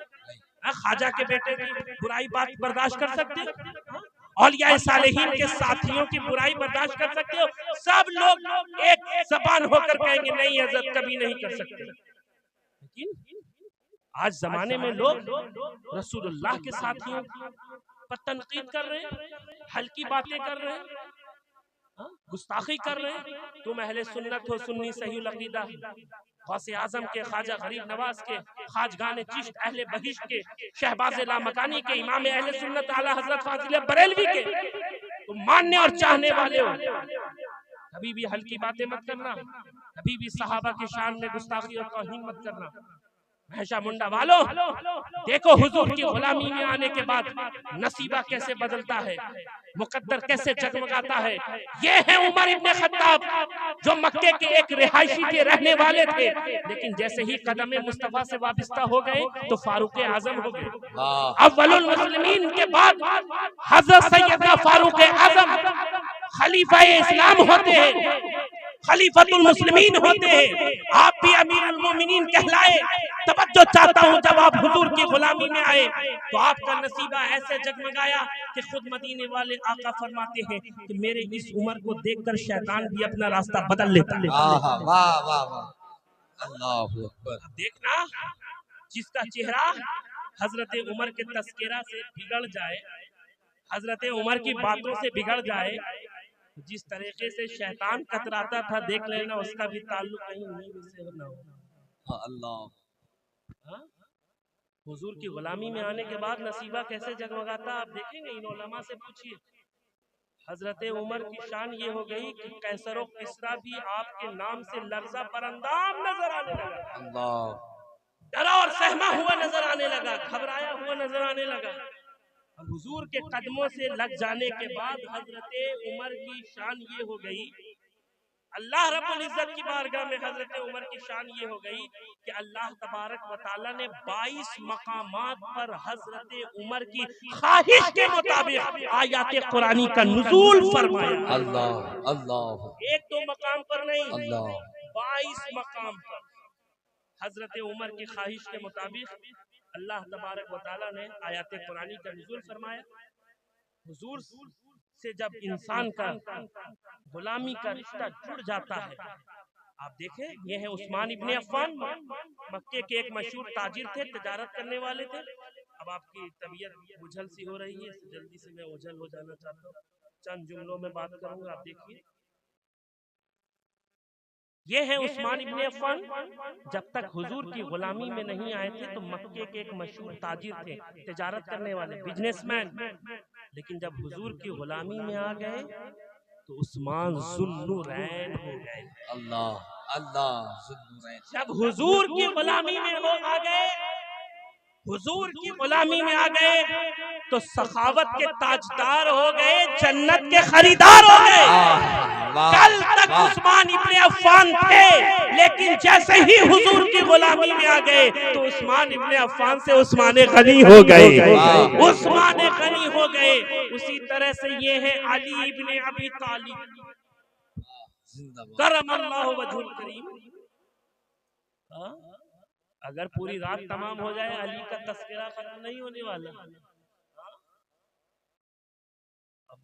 ख्वाजा के बेटे की बुराई बात बर्दाश्त कर सकते हो? औलियाए सालिहीन के साथियों की बुराई बर्दाश्त कर सकते हो? सब लोग एक ज़बान होकर कहेंगे नहीं हज़रत, कभी नहीं कर सकते। लेकिन आज जमाने में लोग रसूलुल्लाह के साथियों पर तनकीद कर रहे हैं, हल्की बातें कर रहे हैं, गुस्ताखी कर रहे हैं। तुम अहले सुन्नत हो, सुन्नी सहीहुल अकीदा, गौसे आजम के, ख्वाजा गरीब नवाज के, खाजगान चिश्त अहले बहिश्त के, शहबाज लामकानी के, इमाम अहले सुन्नत आला हजरत फाजिल बरेलवी के, तुम मानने और चाहने वाले हो, कभी भी हल्की बातें मत करना, कभी भी सहाबा की शान में गुस्ताखी और तौहीन मत करना। महशा मुंडा वालों, देखो हुजूर की गुलामी में आने के बाद नसीबा कैसे बदलता है, मुकद्दर कैसे जगमगाता है। ये है उमर इब्ने खत्ताब, जो मक्के के एक रिहायशी के रहने वाले थे, लेकिन जैसे ही कदम मुस्तफा से वाबिस्ता हो गए तो फारूक आजम हो गए। अव्वलुल मुस्लिमीन के बाद हजरत सैयदना फारूक आजम खलीफा इस्लाम होते हैं, खलीफतुल मुस्लिमीन होते हैं। आप भी अमीरुल मोमिनीन कहलाए। तवज्जो चाहता हूँ, जब आप हुजूर की गुलामी में आए तो आपका नसीबा ऐसे जगमगाया कि खुद मदीने वाले आका फरमाते हैं कि मेरे इस उम्र को देखकर शैतान भी अपना रास्ता बदल लेता है। वाह वाह वाह, अल्लाहु अकबर। देखना, जिसका चेहरा हजरत उमर के तस्करा से बिगड़ जाए, हजरत उमर की बातों से बिगड़ जाए, जिस तरीके से शैतान कतराता था, देख लेना उसका भी ताल्लुक कहीं नहीं से ना हो। अल्लाह, हुजूर की गुलामी में आने के बाद नसीबा कैसे जगमगाता आप देखेंगे। इन उलमा से पूछिए। हजरत उमर की शान ये हो गई कि कैसर और किसरा भी आपके नाम से लर्जा परंदाम नजर आने लगा। अल्लाह, डरा और सहमा हुआ नजर आने लगा, घबराया हुआ नजर आने लगा। और हुजूर के कदमों से लग जाने के बाद हजरत उमर की शान ये हो गई, अल्लाह रब्बुल इज्जत की बारगाह में हजरत उमर की शान ये हो गई कि अल्लाह तबारक व तआला ने 22 मकामात पर हजरत उमर की ख्वाहिश के मुताबिक आयात कुरानी का नुज़ूल फरमाया। अल्लाह अल्लाह, एक दो मकाम पर नहीं, अल्लाह, 22 मकाम पर हजरत उमर की ख्वाहिश के मुताबिक अल्लाह तबारक व तआला ने आयात कुरानी का नुज़ूल फरमाया। हुजूर से जब इंसान का गुलामी का रिश्ता जुड़ जाता है, आप देखें, ये है उस्मान इब्ने अफ़्फ़ान, मक्के के एक मशहूर ताजिर थे, तिजारत करने वाले थे। अब आपकी तबीयत उछल सी हो रही है, जल्दी से मैं उछल हो जाना चाहता हूँ, चंद जुमलों में बात करूंगा। आप देखिए, ये है उस्मान इब्ने अफ़्फ़ान। जब तक हुजूर की गुलामी में नहीं आए थे तो मक्के के एक मशहूर ताजिर थे, तिजारत करने वाले, बिजनेसमैन। लेकिन जब हुजूर की गुलामी में आ गए तो उस्मान ज़ुन्नुरैन हो गए। अल्लाह अल्लाह ज़ुन्नुरैन। जब हुजूर की गुलामी में वो आ गए, हुजूर की गुलामी में आ गए तो सखावत के ताजदार हो गए, जन्नत के खरीदार हो गए। कल तक उस्मान इब्ने अफ़्फ़ान थे, लेकिन जैसे ही हुजूर की गुलामी में आ गए तो उस्मान इब्ने अफ़्फ़ान से उस्मान गनी हो गए, उस्मान गनी हो गए। उसी तरह से ये है अली इब्ने अबी तालिब करमल्लाहु वजहुल करीम। अगर पूरी रात तमाम हो जाए अली का तस्करा खत्म नहीं होने वाला।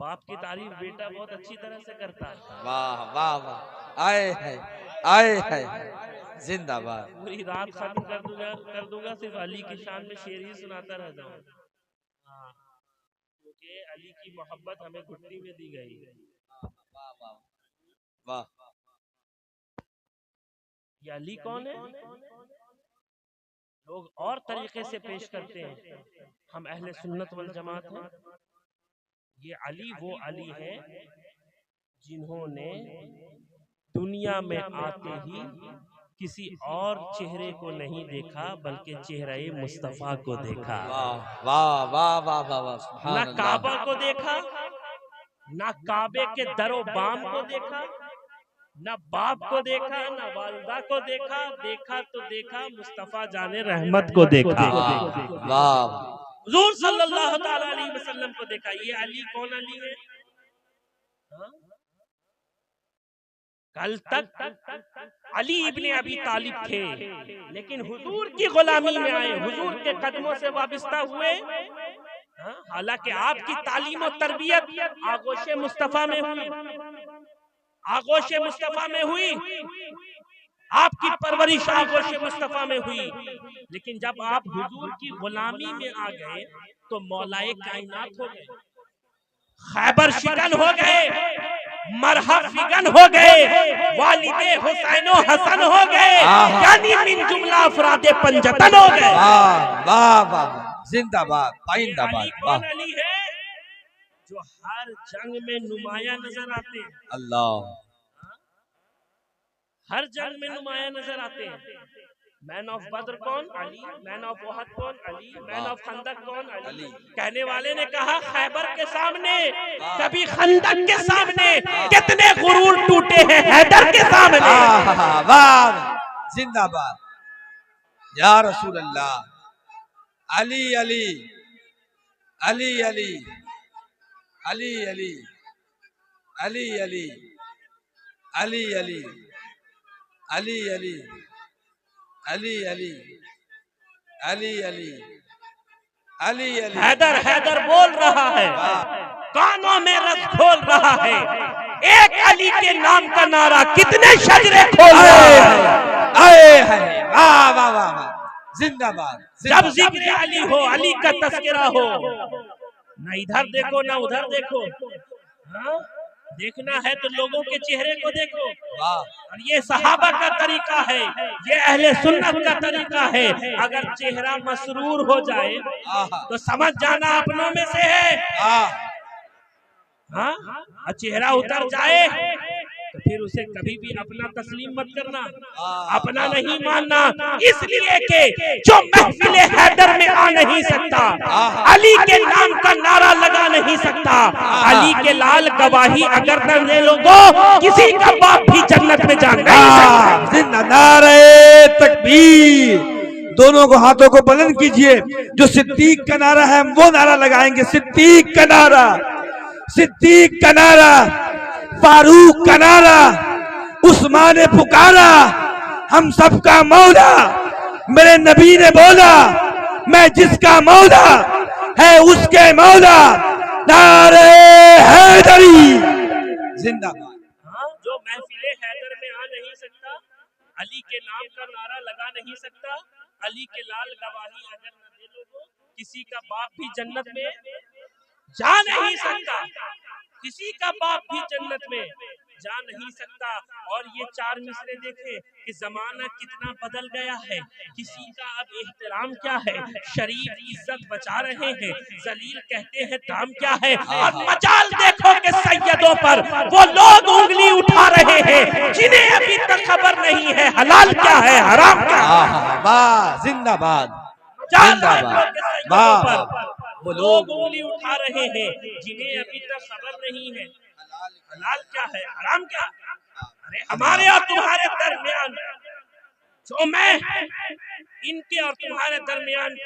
बाप की तारीफ बेटा बहुत अच्छी तरह से करता है। वाह वाह वाह, आए है जिंदाबाद। पूरी रात खत्म कर दूंगा सिर्फ अली की शान में शेर ही सुनाता रह जाऊंगा। हाँ, क्योंकि अली की मोहब्बत हमें घुटनी में दी गई है। वाह वाह वाह। ये अली कौन है? लोग और तरीके से पेश करते हैं, हम अहले सुन्नत वल जमात हैं। ये अली वो अली है जिन्होंने दुनिया में आते ही किसी और चेहरे को नहीं देखा, बल्कि चेहरे मुस्तफा को देखा। वाह वाह वाह वाह वाह वाह। ना काबा को देखा, ना काबे के दरो बाम को देखा, ना बाप को देखा, ना वालिदा को देखा। देखा तो देखा मुस्तफा जाने रहमत को देखा। वाह, हुजूर सल्लल्लाहु ताला अलैहि वसल्लम को देखा। ये अली कौन अली है? कल तक अली इब्ने अबी तालिब थे, लेकिन हुजूर की गुलामी में आए, हुजूर के कदमों से वाबस्ता हुए। हालांकि आपकी तालीम और तरबियत आगोशे मुस्तफा में हुई, आगोशे मुस्तफा में हुई, आपकी परवरिश आगोशे मुस्तफा में हुई। लेकिन जब आप हुजूर की गुलामी में आ गए तो मौलाए कायनात हो गए, खैबर शिकन हो गए, मरहब फिगन हो गए, वालिदे हुसैनो हसन हो गए, यानी मिन जुमला अफरादे पंजतन हो गए। वाह वाह वाह, जिंदाबाद पाइंदाबाद। कौन अली है? जो हर जंग में नुमाया नजर आते हैं। अल्लाह, हर जंग में नुमाया नजर आते हैं। मैन ऑफ बद्र कौन? अली। मैन ऑफ ओहद कौन? अली। मैन ऑफ खंदक कौन? अली। कहने वाले ने कहा खैबर के सामने, कभी खंदक के सामने कितने गुरूर टूटे हैं हैदर के सामने। वाह, जिंदाबाद या रसूल अल्लाह। अली अली अली अली अली अली अली अली अली अली अली अली अली अली अली अली अली अली। हैदर हैदर बोल रहा है, कानों में रस खोल रहा है। एक अली के नाम का नारा कितने शजरे खोल रहा है। आए है, वाह वाह वाह, जिंदाबाद। जब जिक्र अली हो, अली का तस्करा हो, ना इधर देखो ना उधर देखो। हाँ? देखना है तो लोगों के चेहरे को देखो। और ये सहाबा का तरीका है, ये अहले सुन्नत का तरीका है। अगर चेहरा मसरूर हो जाए तो समझ जाना अपनों में से है। हाँ? और चेहरा उतर जाए तो फिर उसे कभी भी अपना तस्लीम मत करना, अपना नहीं मानना। इसलिए कि जो महफिल हैदर में आ नहीं सकता, अली के नाम का नारा लगा नहीं सकता, अली के लाल गवाही अगर न दे लोगो, किसी का बाप भी जन्नत में जा नहीं सकता। नारे तकबीर, दोनों को हाथों को बुलंद कीजिए। जो सिद्दीक का नारा है वो नारा लगाएंगे, सिद्दीक का नारा, सिद्दीक का नारा, फारूक का नारा, उस्मान ने पुकारा, हम सबका मौला। मेरे नबी ने बोला, मैं जिसका मौला है उसके मौला। नारे हैदरी जिंदाबाद। जो महफिले हैदर में आ नहीं सकता, अली के नाम का नारा लगा नहीं सकता, अली के लाल गवाही अगर न दे लोगो, किसी का बाप भी जन्नत में जा नहीं सकता, किसी का बाप भी जन्नत में जा नहीं सकता। और ये 4 मिसरे देखे कि जमाना कितना बदल गया है, किसी का अब एहतराम क्या है, शरीफ इज्जत बचा रहे हैं, जलील कहते हैं दाम क्या है। और मजाल देखो कि सैयदों पर वो लोग उंगली उठा रहे हैं जिन्हें अभी तक खबर नहीं है हलाल क्या है हराम क्या है। वाह, जिंदाबाद जिंदाबाद। वाह। वो लोग उंगली उठा रहे हैं जिन्हें अभी तक खबर नहीं है हलाल क्या है हराम क्या। अरे हमारे और तुम्हारे दरमियान जो मैं इनके और तुम्हारे दरमियान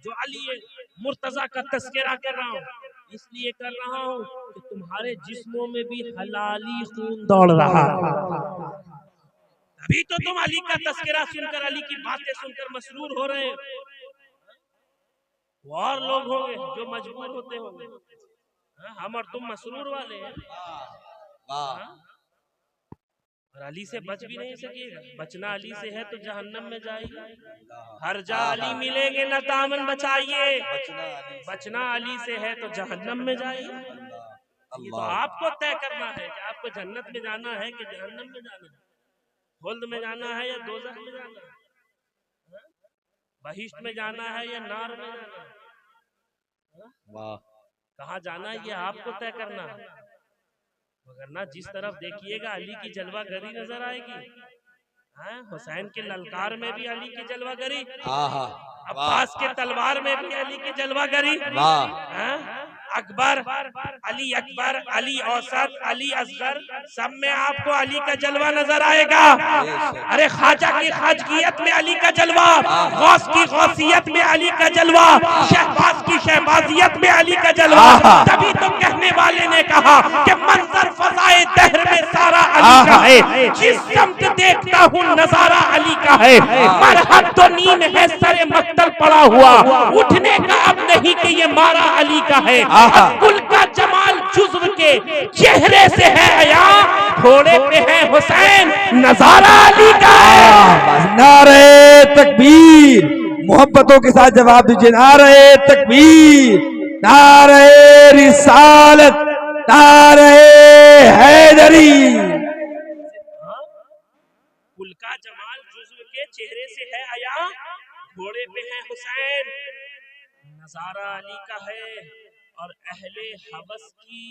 जो अली मुर्तजा का तस्करा कर रहा हूँ, इसलिए कर रहा हूँ कि तुम्हारे जिस्मों में भी हलाली खून दौड़ रहा है। अभी तो तुम अली का तस्करा सुनकर, अली की बातें सुनकर मसरूर हो रहे हो, और लोग होंगे जो मजबूर होते होंगे। हम और तुम मसरूर वाले हैं। और अली से बच भी नहीं सकेगा। बचना अली से है तो जहन्नम में जाइए। हर जा अली मिलेंगे न दामन बचाइए। बचना अली से है तो जहन्नम में जाइए। ये तो आपको तय करना है कि आपको जन्नत में जाना है कि जहन्नम में जाना है, खुल्द में जाना है या दोज़ख में जाना है, बहिश्त में जाना है या नार में जाना है। कहाँ जाना है ये आपको तय करना है। वरना जिस तरफ देखिएगा अली की जलवागरी नजर आएगी। हुसैन के ललकार में भी अली की जलवागरी, अब्बास के तलवार में भी अली की जलवागरी, अकबर अली औसत अली असगर, सब में आपको अली का जलवा नजर आएगा। अरे ख्वाजा की ख्वाजगियत में अली का जलवा, गौस की गौसियत में अली का जलवा, शहबाज की शहबाजियत में अली का जलवा। तभी तो कहने वाले ने कहा कि मंजर फजाए दहर में सारा अली का है, जिस समत देखता हूँ नजारा अली का है। मरहब तो नीम है सरे मक्तल पड़ा हुआ, उठने का अब नहीं कि ये मारा अली का है। कुल का जमाल जुज्व के चेहरे से है अया, घोड़े पे है हुसैन नजारा अली का है। नारे तकबीर, मोहब्बतों के साथ जवाब दीजिए। नारे तकबीर, नारे रिसालत, नारे हैदरी। कुल का जमाल जुज्व के चेहरे से है अया, घोड़े पे है हुसैन नजारा अली का है। और अहले हवस की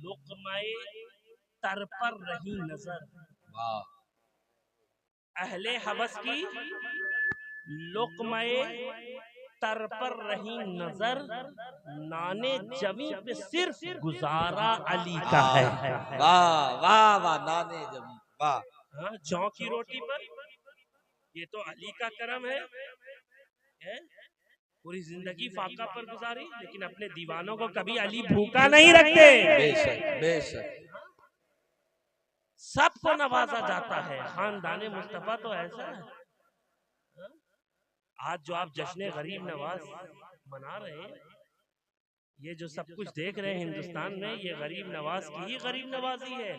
लुक़माए तर पर रही नजर, अहले हवस की लुक़माए तर पर रही नजर, नाने जमी पे सिर्फ गुजारा अली का है। वाह वाह वाह, नाने जमी, वाह। जौ की रोटी पर ये तो अली का करम है। पूरी जिंदगी फाका पर गुजारी, लेकिन अपने दीवानों को कभी अली भूखा नहीं रखते। बेशक बेशक। सबको नवाजा जाता है। खानदाने मुस्तफा तो ऐसा है। आज जो आप जश्न गरीब नवाज मना रहे हैं, ये जो सब कुछ देख रहे हैं हिंदुस्तान में, ये गरीब नवाज की ही गरीब नवाजी है।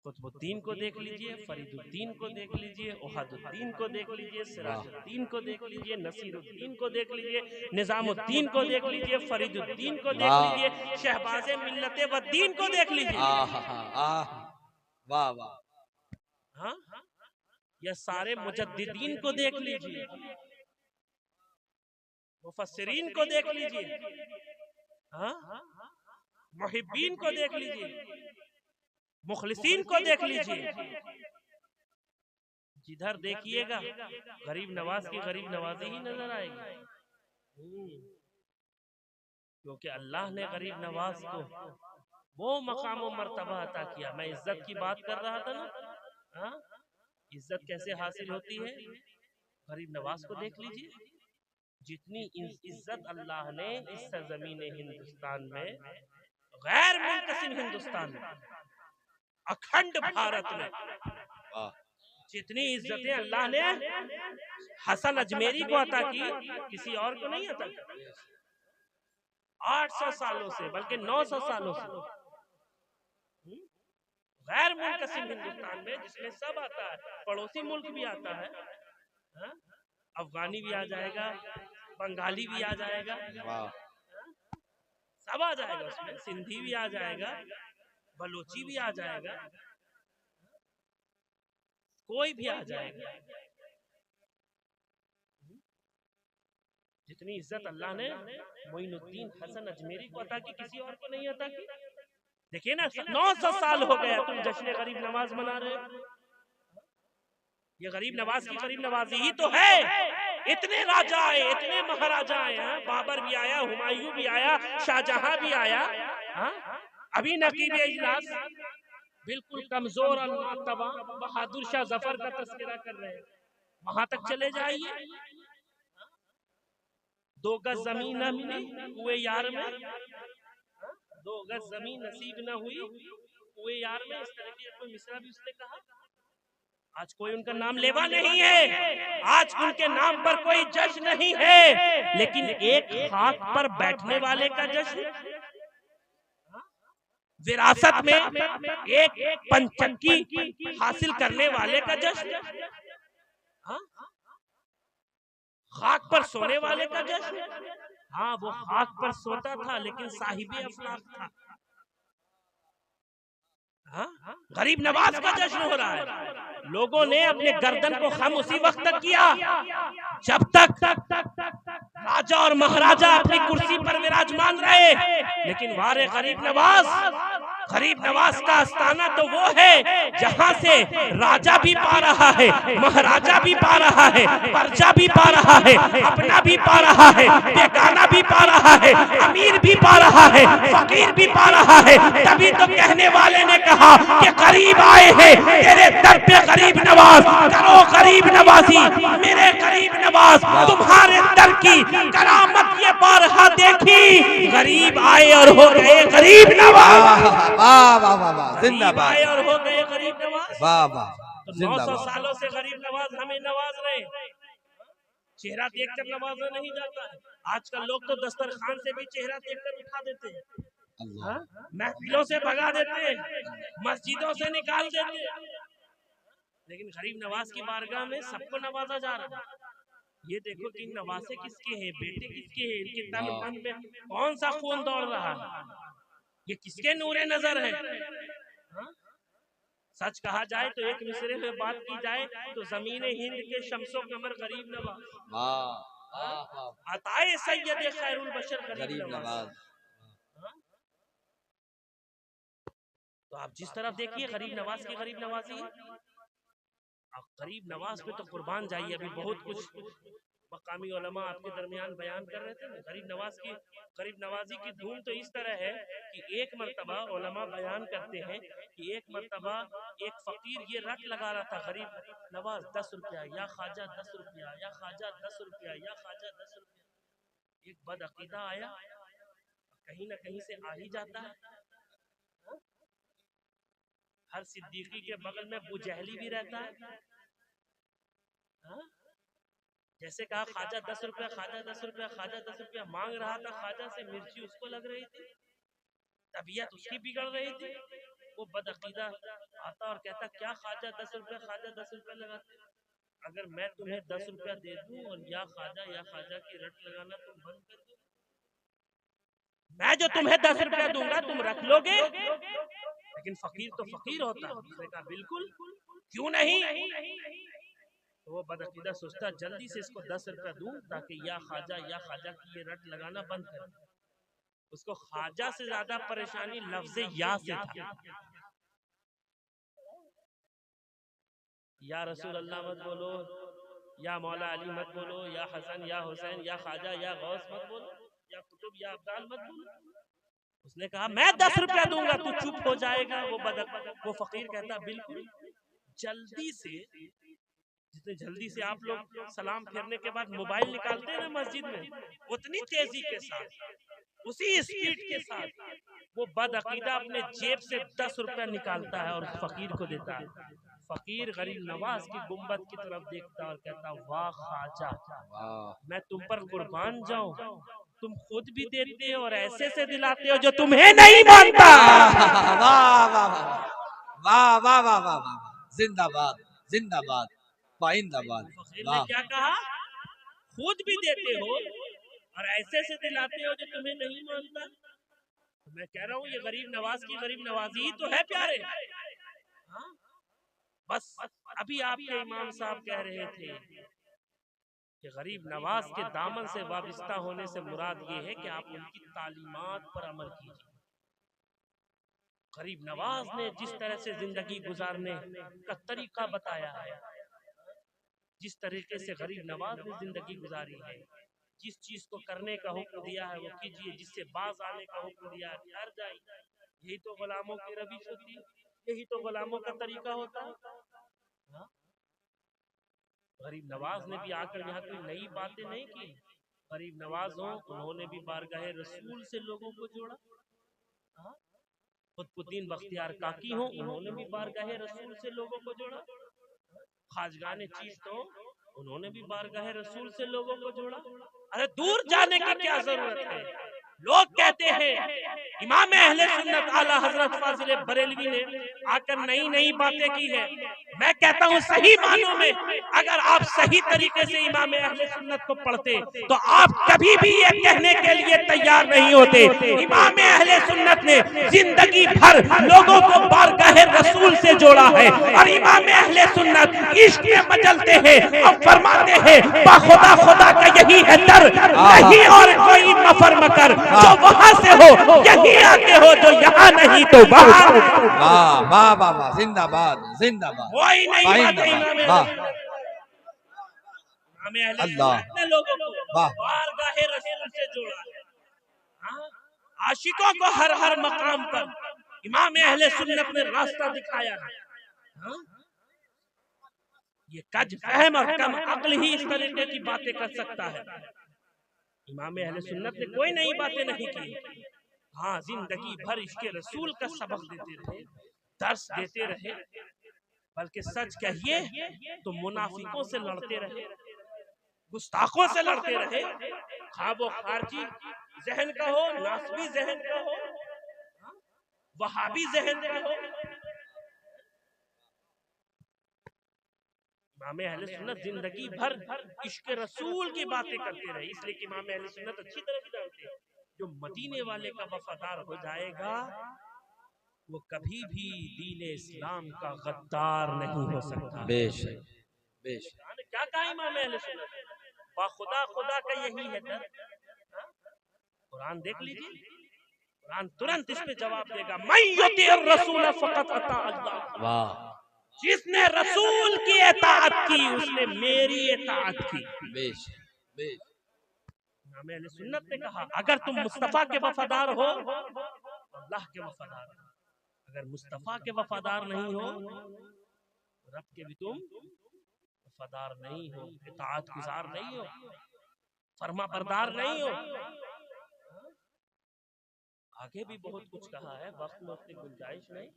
कुतुबुद्दीन को देख लीजिए, फरीदुद्दीन को देख लीजिए, ओहादुद्दीन को देख लीजिए, सिराजुद्दीन को देख लीजिए, नसीरुद्दीन को देख लीजिए, निजामुद्दीन को देख लीजिए, फरीदुद्दीन को देख लीजिए, शहबाज़े मिल्लते वद्दीन को देख लीजिए। वाह वाह। हाँ, या सारे मुजद्दिदीन को देख लीजिए, मुफस्सिरीन को देख लीजिए, हाँ, मुहिब्बीन को देख लीजिए, मुखलिसीन को देख लीजिए। जिधर देखिएगा गरीब नवाज की गरीब नवाजी ही नजर आएगी। क्योंकि अल्लाह ने गरीब नवाज को वो मकाम और मर्तबा अता किया। मैं इज्जत की बात कर रहा था ना, इज्जत कैसे हासिल होती है? गरीब नवाज को देख लीजिए, जितनी इज्जत अल्लाह ने इस सरजमीन हिंदुस्तान में, गैर मुनक़सिम हिंदुस्तान में, अखंड भारत में, जितनी इज्जतें अल्लाह ने हसन अजमेरी को अता की, किसी और को नहीं अता की। 800 सालों से, बल्कि 900 सालों से गैर मुनक़सिम हिंदुस्तान में, जिसमें सब आता है, पड़ोसी मुल्क भी आता है, अफगानी भी आ जाएगा, बंगाली भी आ जाएगा, सब आ जाएगा उसमें, सिंधी भी आ जाएगा, बलोची भी आ जाएगा, कोई भी आ जाएगा। जितनी इज्जत अल्लाह ने मोइनुद्दीन हसन अजमेरी को अता की, किसी और को नहीं अता की। देखिए ना, 900 साल हो गया तुम जश्न गरीब नवाज मना रहे हो। ये गरीब नवाज की गरीब नवाजी ही तो है। इतने राजा आए, इतने महाराजा आए, बाबर भी आया, हुमायूं भी आया, शाहजहां भी आया। अभी नकीब इजलास बिल्कुल कमजोर अल्लाह बहादुर शाह जफर का तस्करा कर रहे हैं, वहां तक चले जाइए। 2 गज जमीन न मिली कुए यार में, 2 गज जमीन नसीब न हुई कुए यार में, इस तरह की कोई मिसरा भी उसने कहा। आज कोई उनका नाम लेवा नहीं है, आज उनके नाम पर कोई जश्न नहीं है, लेकिन एक खाक पर बैठने वाले का जश्न, विरासत में एक पंचक्की हासिल करने वाले का जश्न, खाक पर सोने वाले का जश्न। हाँ, वो खाक पर सोता था लेकिन साहिबे अफलाक था। गरीब नवाज का जश्न हो रहा है। लोगों ने अपने गर्दन को खम उसी वक्त तक किया जब तक राजा और महाराजा अपनी कुर्सी पर विराजमान रहे, लेकिन वारे गरीब नवाज का आस्थाना तो वो है जहां से राजा भी पा रहा है, महाराजा भी पा रहा है, पर्चा भी पा रहा है, अपना भी पा रहा है, बेगाना भी पा रहा है, अमीर भी पा रहा है, फकीर भी पा रहा है। तभी तो कहने वाले ने कहा कि गरीब आए हैं तेरे दर पे गरीब नवाज, करो गरीब नवाजी मेरे गरीब नवाज, तुम्हारे दर की करामत ये बारहा देखी। गरीब आए और हो गए गरीब नवाज, वाह वाह वाह वाह, जिंदाबाद। आए और हो गए गरीब नवाज, वाह वाह, तो 900 जिंदाबाद। सालों से गरीब नवाज हमें नवाज रहे। चेहरा देखकर नवाजा नहीं जाता है। आजकल लोग तो दस्तरखान से भी चेहरा देखकर उठा देते हैं, महफिलों से भगा देते हैं, मस्जिदों से निकाल देते हैं, लेकिन गरीब नवाज की बारगाह में सबको नवाजा जा रहा है। ये देखो कि नवासे किसके हैं, बेटे किसके हैं, इनके तन मन में कौन सा खून दौड़ रहा है, ये किसके नूरे नजर है। सच कहा जाए तो एक मिसरे में बात की जाए तो जमीन हिंद के शम्सो कमर गरीब नवाज, अताए सैयद खैरुल बशर गरीब नवाज। तो आप जिस तरफ देखिए गरीब नवाज की गरीब नवाजी, आप गरीब नवाज पे तो कुर्बान जाइए। अभी बहुत कुछ मकामी उलमा आपके दरमियान बयान कर रहे थे। गरीब नवाजी की धूम तो इस तरह है कि एक मर्तबा उलमा बयान करते हैं कि एक मर्तबा एक फकीर ये रट लगा रहा था, गरीब नवाज 10 रुपया या ख्वाजा 10 रुपया या ख्वाजा 10 रुपया या ख्वाजा 10 रुपया। एक बदअकीदा आया, कहीं ना कहीं से आ ही जाता है। हर सिद्दीकी के बगल में बुजहली भी रहता है। जैसे कहा ख्वाजा 10 रुपया, ख्वाजा 10 रुपया, ख्वाजा 10 रुपया मांग रहा था ख्वाजा से, मिर्ची उसको लग रही थी, तबीयत उसकी बिगड़ रही थी। वो बदअकीदा आता और कहता क्या ख्वाजा 10 रुपया, ख्वाजा 10 रुपया लगाते, अगर मैं तुम्हें 10 रुपया दे दूं और या ख्वाजा की रट लगाना तुम बंद कर दो, मैं जो तुम्हें 10 रुपया दूंगा तुम रख लोगे। लेकिन फकीर तो फकीर होता है, उसने कहा बिल्कुल क्यों नहीं। तो वो बदअकीदा सोचता जल्दी से इसको 10 रुपया दूं ताकि या ख्वाजा की ये रट लगाना बंद कर। उसको ख्वाजा से ज्यादा परेशानी लफ्ज़ या से था। या रसूल अल्लाह मत बोलो, या मौला अली मत बोलो, या हसन या हुसैन या ख्वाजा या गौस मत बोलो, या कुतुब या अब्दाल मत बोलो। उसने कहा मैं 10 रुपया दूंगा, तू चुप हो जाएगा। वो फकीर कहता बिल्कुल, जल्दी से, जितने जल्दी से आप लोग सलाम फेरने के बाद मोबाइल निकालते हैं ना मस्जिद में, उतनी तेजी के साथ, उसी स्पीड के साथ वो बदअकीदा अपने जेब से 10 रुपया निकालता है और फकीर को देता है। फकीर गरीब नवाज की गुंबद की तरफ देखता और कहता वाह ख्वाजा, मैं तुम पर कुर्बान जाऊं, तुम खुद भी देते हो और ऐसे से दिलाते हो जो तुम्हें नहीं मानता। वाह वाह वाह वाह वाह वाह, जिंदाबाद जिंदाबाद पाइंदाबाद। फकीर ने क्या कहा, खुद भी देते हो और ऐसे से दिलाते हो जो तुम्हें नहीं मानता। मैं कह रहा हूँ ये गरीब नवाज की गरीब नवाजी ही तो है प्यारे। हाँ? बस अभी आपके इमाम साहब कह रहे थे कि गरीब नवाज के दामन से वाबस्ता होने से मुराद ये है कि आप उनकी तालीमात पर अमल कीजिए। गरीब नवाज ने जिस तरह से जिंदगी गुजारने का तरीका बताया है, जिस तरीके से गरीब नवाज ने जिंदगी गुजारी है, जिस चीज को करने का हुक्म दिया है वो कीजिए, जिससे बाज आने का हुक्म दिया है ठहर जाइए, यही तो गुलामों की रविश होती है, यही तो गुलामों का तरीका होता है। गरीब नवाज ने भी आकर यहाँ कोई नई बातें नहीं की। गरीब नवाज हो उन्होंने भी बारगाहे रसूल से लोगों को जोड़ा। कुतुबुद्दीन बख्तियार काकी हो उन्होंने भी बारगाहे रसूल से लोगों को जोड़ा। खाजगाने चीज तो उन्होंने भी बारगाहे रसूल से लोगों को जोड़ा। अरे दूर जाने की क्या जरूरत है। लोग कहते हैं इमाम अहले सुन्नत आला हजरत फाजिल बरेलवी ने आकर नई नई बातें की है। मैं कहता हूँ सही मानों में अगर आप सही तरीके से इमाम अहले सुन्नत को पढ़ते तो आप कभी भी ये कहने के लिए तैयार नहीं होते इमाम अहले सुन्नत ने जिंदगी भर लोगों को बारगाहे रसूल से जोड़ा है। और इमाम अहले सुन्नत इश्क में मचलते हैं और फरमाते हैं बाखुदा खुदा का यही है दर, नहीं और कोई मफर मकर, जो वहां से हो यही आके हो, जो यहाँ नहीं तो वहां। वाह वाह वाह वाह, जिंदाबाद जिंदाबाद। कोई नहीं बात इमाम अल्लाह ने लोगों को बारगाहे रसूल से जोड़ा है। आशिकों को हर हर मकाम पर इमाम अहले सुन्नत ने रास्ता दिखाया है। ये कज फहम और कम अक्ल ही इस तरीके की बातें कर सकता है। इमाम अहले सुन्नत ने कोई नई बातें नहीं की। हाँ, जिंदगी भर इसके रसूल का सबक देते रहे, दर्स देते रहे, बल्कि सच कहिए तो मुनाफिकों से लड़ते रहे, गुस्ताखों से लड़ते रहे। हाँ वो खारजी जहन का हो, नासबी जहन का हो, वहाबी जहन का हो, इमाम अहले सुन्नत जिंदगी भर इश्क रसूल की बातें करते रहे। इसलिए कि इमाम अहले सुन्नत अच्छी तरह से जानते हैं जो मदीने वाले का वफादार हो जाएगा वो कभी भी दीन इस्लाम का गद्दार नहीं हो सकता। बेशक बेशक। क्या कहा इमाम अहले सुन्नत, बाखुदा खुदा का यही है दर। कुरान देख लीजिए, कुरान तुरंत इस पे जवाब देगा, मैं युतीर रसूल फकत अता अल्लाह। वाह, जिसने रसूल की इताअत की उसने मेरी इताअत की। बेशक बेशक। इमाम अहले सुन्नत ने कहा अगर तुम मुस्तफा के वफादार हो अल्लाह के वफादार हो, अगर मुस्तफा के वफादार नहीं हो रब के भी तुम वफादार नहीं हो, इताअत गुजार नहीं हो, फरमा बरदार नहीं हो। आगे भी बहुत कुछ कहा है, वक्त में उतनी गुंजाइश नहीं,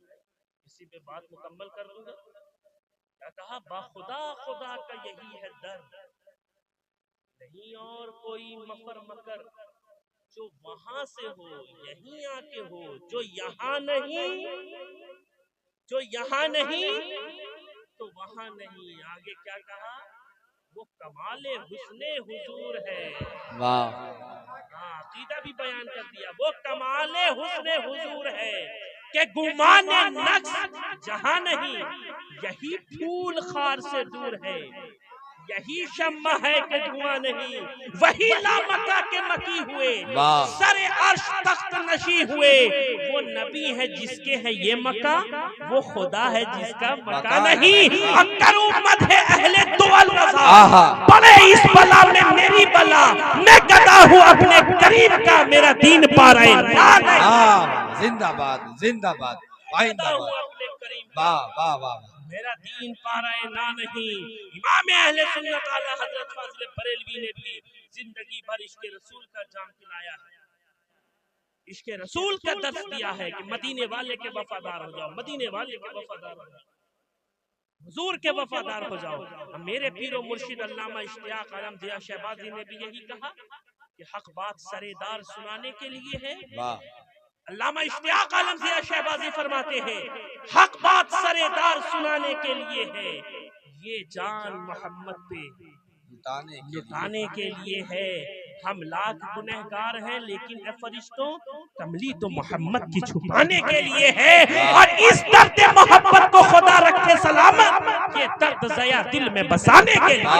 इसी पे बात मुकम्मल कर दूंगा। क्या कहा, बाखुदा खुदा का यही है दर, नहीं और कोई मफर मकर, जो वहां से हो यहीं आके हो, जो यहाँ नहीं, जो यहाँ नहीं तो वहां नहीं। आगे क्या कहा, वो कमाले हुस्ने हुजूर है। वाह, अकीदा भी बयान कर दिया, वो कमाले हुस्ने हुजूर है कि गुमाने नक्श जहां नहीं, यही फूल खार से दूर है, यही शम्मा है कि धुआं नहीं, वही लामका के मकी हुए, सरे अर्श तख्त नशी हुए। वो नबी है जिसके है ये मका, वो खुदा है जिसका मका नहीं। करूं मदह अहले दुअल रज़ा, पड़े इस बला में मेरी बला, मैं गदा हूँ अपने करीब का, मेरा दीन पा रहे। जिंदाबाद जिंदाबाद, वाह वाह वाह, मेरा दीन पा रहे ना नहीं। इमाम अहले सुन्नत आला हजरत फाजिल बरेलवी ने भी जिंदगी भर इश्क रसूल का जाम पिलाया है, इश्क रसूल का दर्स दिया है कि मदीने वाले के वफादार हो जाओ, मदीने वाले के वफादार हो जाओ, हुजूर के वफादार हो जाओ। मेरे पीरो मुर्शिद अल्लामा इश्तियाक आलम दिया शहबाजी ने भी यही कहा कि हक बात सरेदार सुनाने के लिए है। अल्लामा इश्तियाक आलम दिया शहबाजी फरमाते हैं हक बात सरेदार सुनाने के लिए है, ये जान मोहम्मद पे लुटाने के लिए है। हम लाख गुनहगार हैं, लेकिन ए फरिश्तों कमली तो मोहम्मद की छुपाने के लिए है। और इस दर्द मोहब्बत को खुदा रखे सलामत, ये दर्द जया दिल में बसाने के लिए।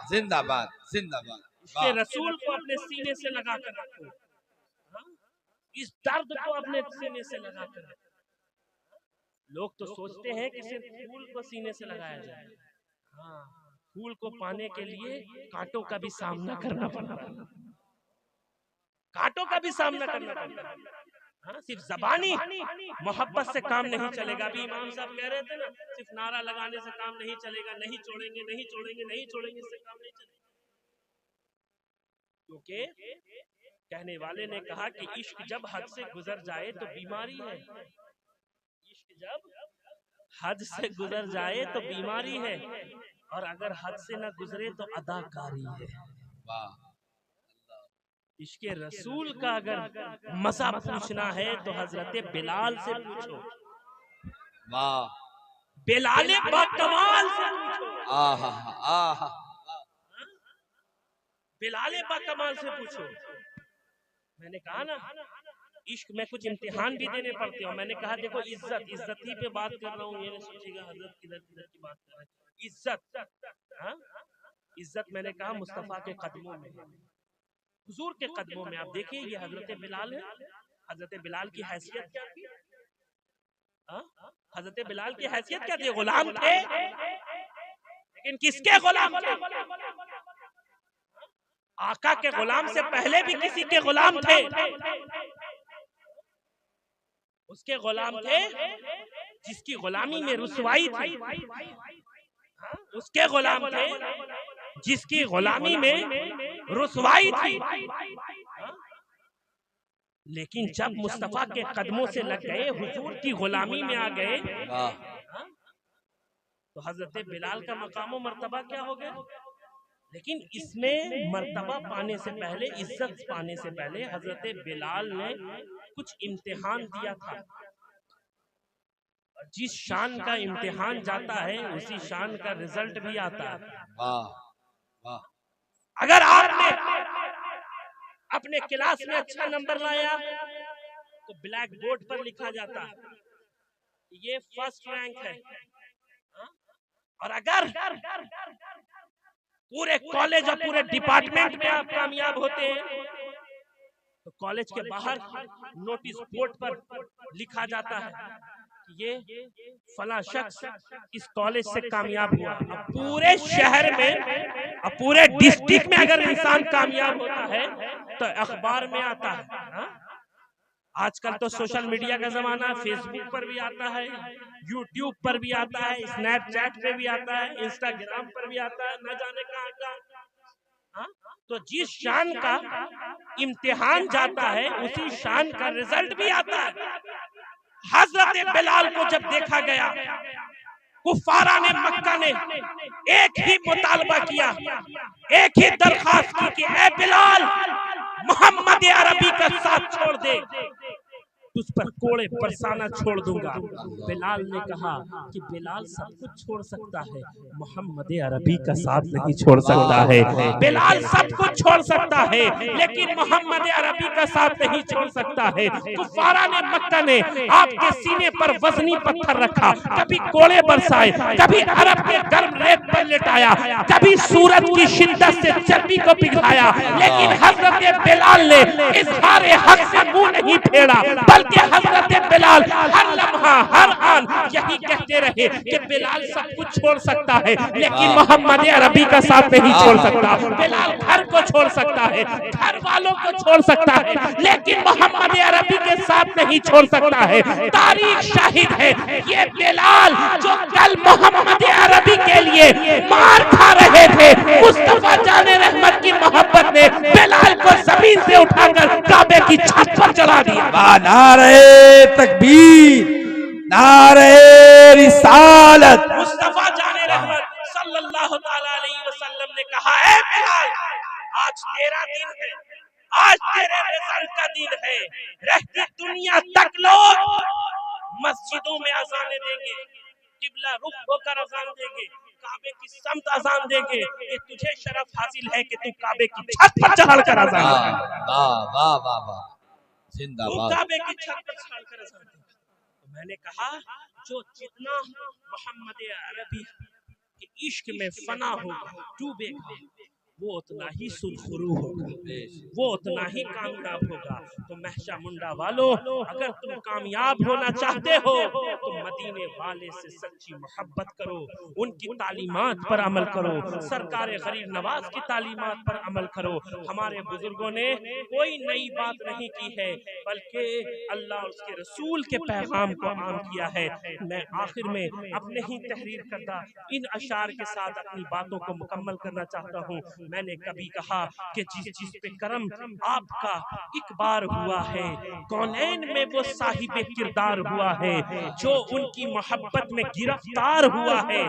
जिंदाबाद जिंदाबाद। इसके रसूल को अपने सीने से लगा कर रखो, इस दर्द को अपने सीने से लगा कर रखो। लोग तो सोचते हैं कि सिर्फ फूल को सीने से लगाया जाए। हाँ, फूल को पाने के लिए कांटों का भी सामना करना पड़ता है, कांटों का भी सामना करना पड़ता है। हाँ, सिर्फ जबानी मोहब्बत से काम नहीं चलेगा। अभी इमाम साहब कह रहे थे ना, सिर्फ नारा लगाने से काम नहीं चलेगा, नहीं छोड़ेंगे नहीं छोड़ेंगे नहीं छोड़ेंगे, इससे काम नहीं चलेगा। क्योंकि कहने वाले ने कहा कि इश्क जब हद से गुजर जाए तो बीमारी है, इश्क जब हद से गुजर जाए तो बीमारी है, और अगर हद से ना गुजरे तो अदाकारी है। इश्क रसूल का अगर मजा पूछना है तो हजरत बिलाल से पूछो, बिलाल बाकमाल से पूछो, बिलाल बाकमाल से पूछो। मैंने कहा ना, इश्क में कुछ इम्तिहान भी देने पड़ते हैं। मैंने कहा देखो, इज्जत ही पे बात कर रहा हूँ, ये नहीं सोचिएगा हजरत किधर किधर की बात कर रहे हैं। इज्जत, हाँ, इज्जत मैंने कहा मुस्तफा के कदमों में, हुजूर के कदमों में। आप देखिए, ये हजरत बिलाल है। हजरत बिलाल की हैसियत क्या थी? हजरत बिलाल की हैसियत क्या थी? गुलाम थे, लेकिन किसके गुलाम थे? आका के गुलाम से पहले भी किसी के गुलाम थे। उसके गुलाम थे जिसकी गुलामी में रुसवाई थी, उसके गुलाम थे जिसकी गुलामी में रुसवाई थी। लेकिन जब मुस्तफा के कदमों से लग गए, हुजूर की गुलामी में आ गए, तो हजरत बिलाल का मकाम मर्तबा क्या हो गया? लेकिन इसमें मर्तबा पाने से पहले, इज्जत पाने से पहले हजरत बिलाल ने कुछ इम्तिहान दिया था। जिस शान का इम्तिहान जाता है उसी शान का रिजल्ट भी आता है। अगर आपने अपने क्लास में अच्छा नंबर लाया तो ब्लैक बोर्ड पर लिखा जाता है ये फर्स्ट रैंक है। और अगर पूरे कॉलेज और पूरे डिपार्टमेंट में आप कामयाब होते हैं तो कॉलेज के बाहर नोटिस बोर्ड पर लिखा जाता है कि ये फला शख्स इस कॉलेज से कामयाब हुआ। पूरे शहर में और पूरे डिस्ट्रिक्ट में अगर इंसान कामयाब होता है तो अखबार में आता है। आजकल तो सोशल मीडिया का जमाना है, फेसबुक पर भी आता है, यूट्यूब पर भी आता है, स्नैपचैट पे भी आता है, इंस्टाग्राम पर भी आता है, न जाने कहां कहां। तो जिस शान का इम्तिहान जाता है उसी शान का रिजल्ट भी आता है। हजरत बिलाल को जब देखा गया, कुफारा ने, मक्का ने एक ही मुतालबा किया, एक ही दरखास्त की कि ए बिलाल, मोहम्मद अरबी का साथ छोड़ दे, तुझ पर कोड़े बरसाना छोड़ दूंगा। बिलाल ने कहा कि बिलाल सब कुछ छोड़ सकता है, मोहम्मद अरबी का साथ नहीं छोड़ सकता है। बिलाल सब कुछ छोड़ सकता है लेकिन मोहम्मद अरबी का साथ नहीं छोड़ सकता है। कुफारा ने, मक्का ने आपके सीने पर वजनी पत्थर रखा, कभी कोड़े बरसाए, कभी अरब के गर्म रेत पर लेटाया, कभी सूरज की शिद्दत से चर्बी को पिघलाया, लेकिन हजरत बिलाल ने इज़हार हक से मुंह नहीं फेरा, बल्कि हजरत बिलाल हर लम्हा हर आन यही कहते रहे कि बिलाल सब कुछ छोड़ सकता है लेकिन मोहम्मद अरबी का साथ नहीं छोड़ सकता। बिलाल घर को छोड़ सकता है, घर वालों को छोड़ सकता है, लेकिन मोहम्मद अरबी के साथ नहीं छोड़ सकता है। तारीख शाहिद है, ये बिलाल जो कल मोहम्मद अरबी के लिए मार खा रहे थे, मुस्तफा जाने रहमत की मोहब्बत ने बिलाल को जमीन से उठाकर काबे की छत पर चढ़ा दिया। नारे तकबीर, नारे रिसालत। मुस्तफा जाने रहमत सल्लल्लाहु अलैहि वसल्लम ने कहा, है बिलाल, आज तेरा दिन है, आज तेरे रिजल्ट का दिन है। रहती दुनिया तक लोग मस्जिदों में अज़ानें देंगे, किबला रुख होकर अजान देंगे, काबे की समत अजान देंगे, ये तुझे शरफ हासिल है कि तू काबे की छत पर चढ़कर अजान वाह देगा। वाह वाह वाह वाह, तू जिंदाबाद। काबे की छत पर चढ़कर अजान देगा। तो मैंने कहा जो जितना मोहम्मद अरबी के इश्क में फना होगा, डूबेगा, वो उतना ही सुरखरू होगा, वो उतना ही कामयाब होगा। तो महशा मुंडा वालों, अगर तुम कामयाब होना चाहते हो तो मदीने वाले से सच्ची मोहब्बत करो, उनकी तालीमात पर अमल करो, सरकार गरीब नवाज की तालीमात पर अमल करो। हमारे बुजुर्गों ने कोई नई बात नहीं की है, बल्कि अल्लाह और उसके रसूल के पैगाम को आम किया है। मैं आखिर में अपने ही तहरीर करदा इन अशार के साथ अपनी बातों को मुकम्मल करना चाहता हूँ। मैंने कभी कहा कि जिस पे करम आपका एक बार हुआ है, कौनैन में वो साहिबे किरदार हुआ है, जो उनकी मोहब्बत में गिरफ्तार हुआ है,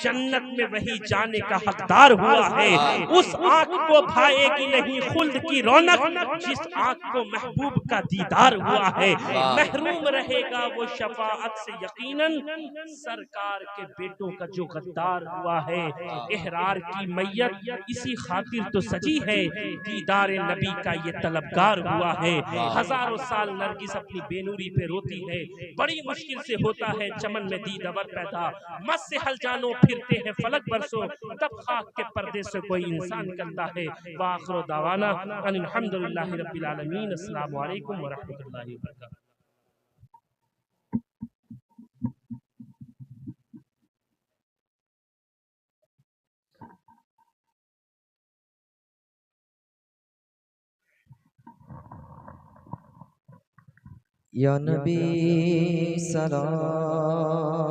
जन्नत में वही जाने का हकदार हुआ है। उस आंख को भाएगी नहीं खुल्द की रौनक, जिस आंख को महबूब का दीदार हुआ है। महरूम रहेगा वो शफाअत से यकीनन, सरकार के बेटों का जो गद्दार हुआ है। इहरार की मैयत इसी खातिर तो सजी है, दीदार नबी का ये तलबगार हुआ है। हजारों साल नरगिस अपनी बेनूरी पे रोती है, बड़ी मुश्किल से होता है चमन में दीदवर पैदा। मत से हल जानो फिरते हैं फलक बरसों, तब खाक के पर्दे से कोई इंसान निकलता है। वाखिर दावाना अनिल हम्दुलिल्लाहि रब्बिल आलमीन। अस्सलामु अलैकुम व रहमतुल्लाहि व बरकातहू। या नबी सलाम।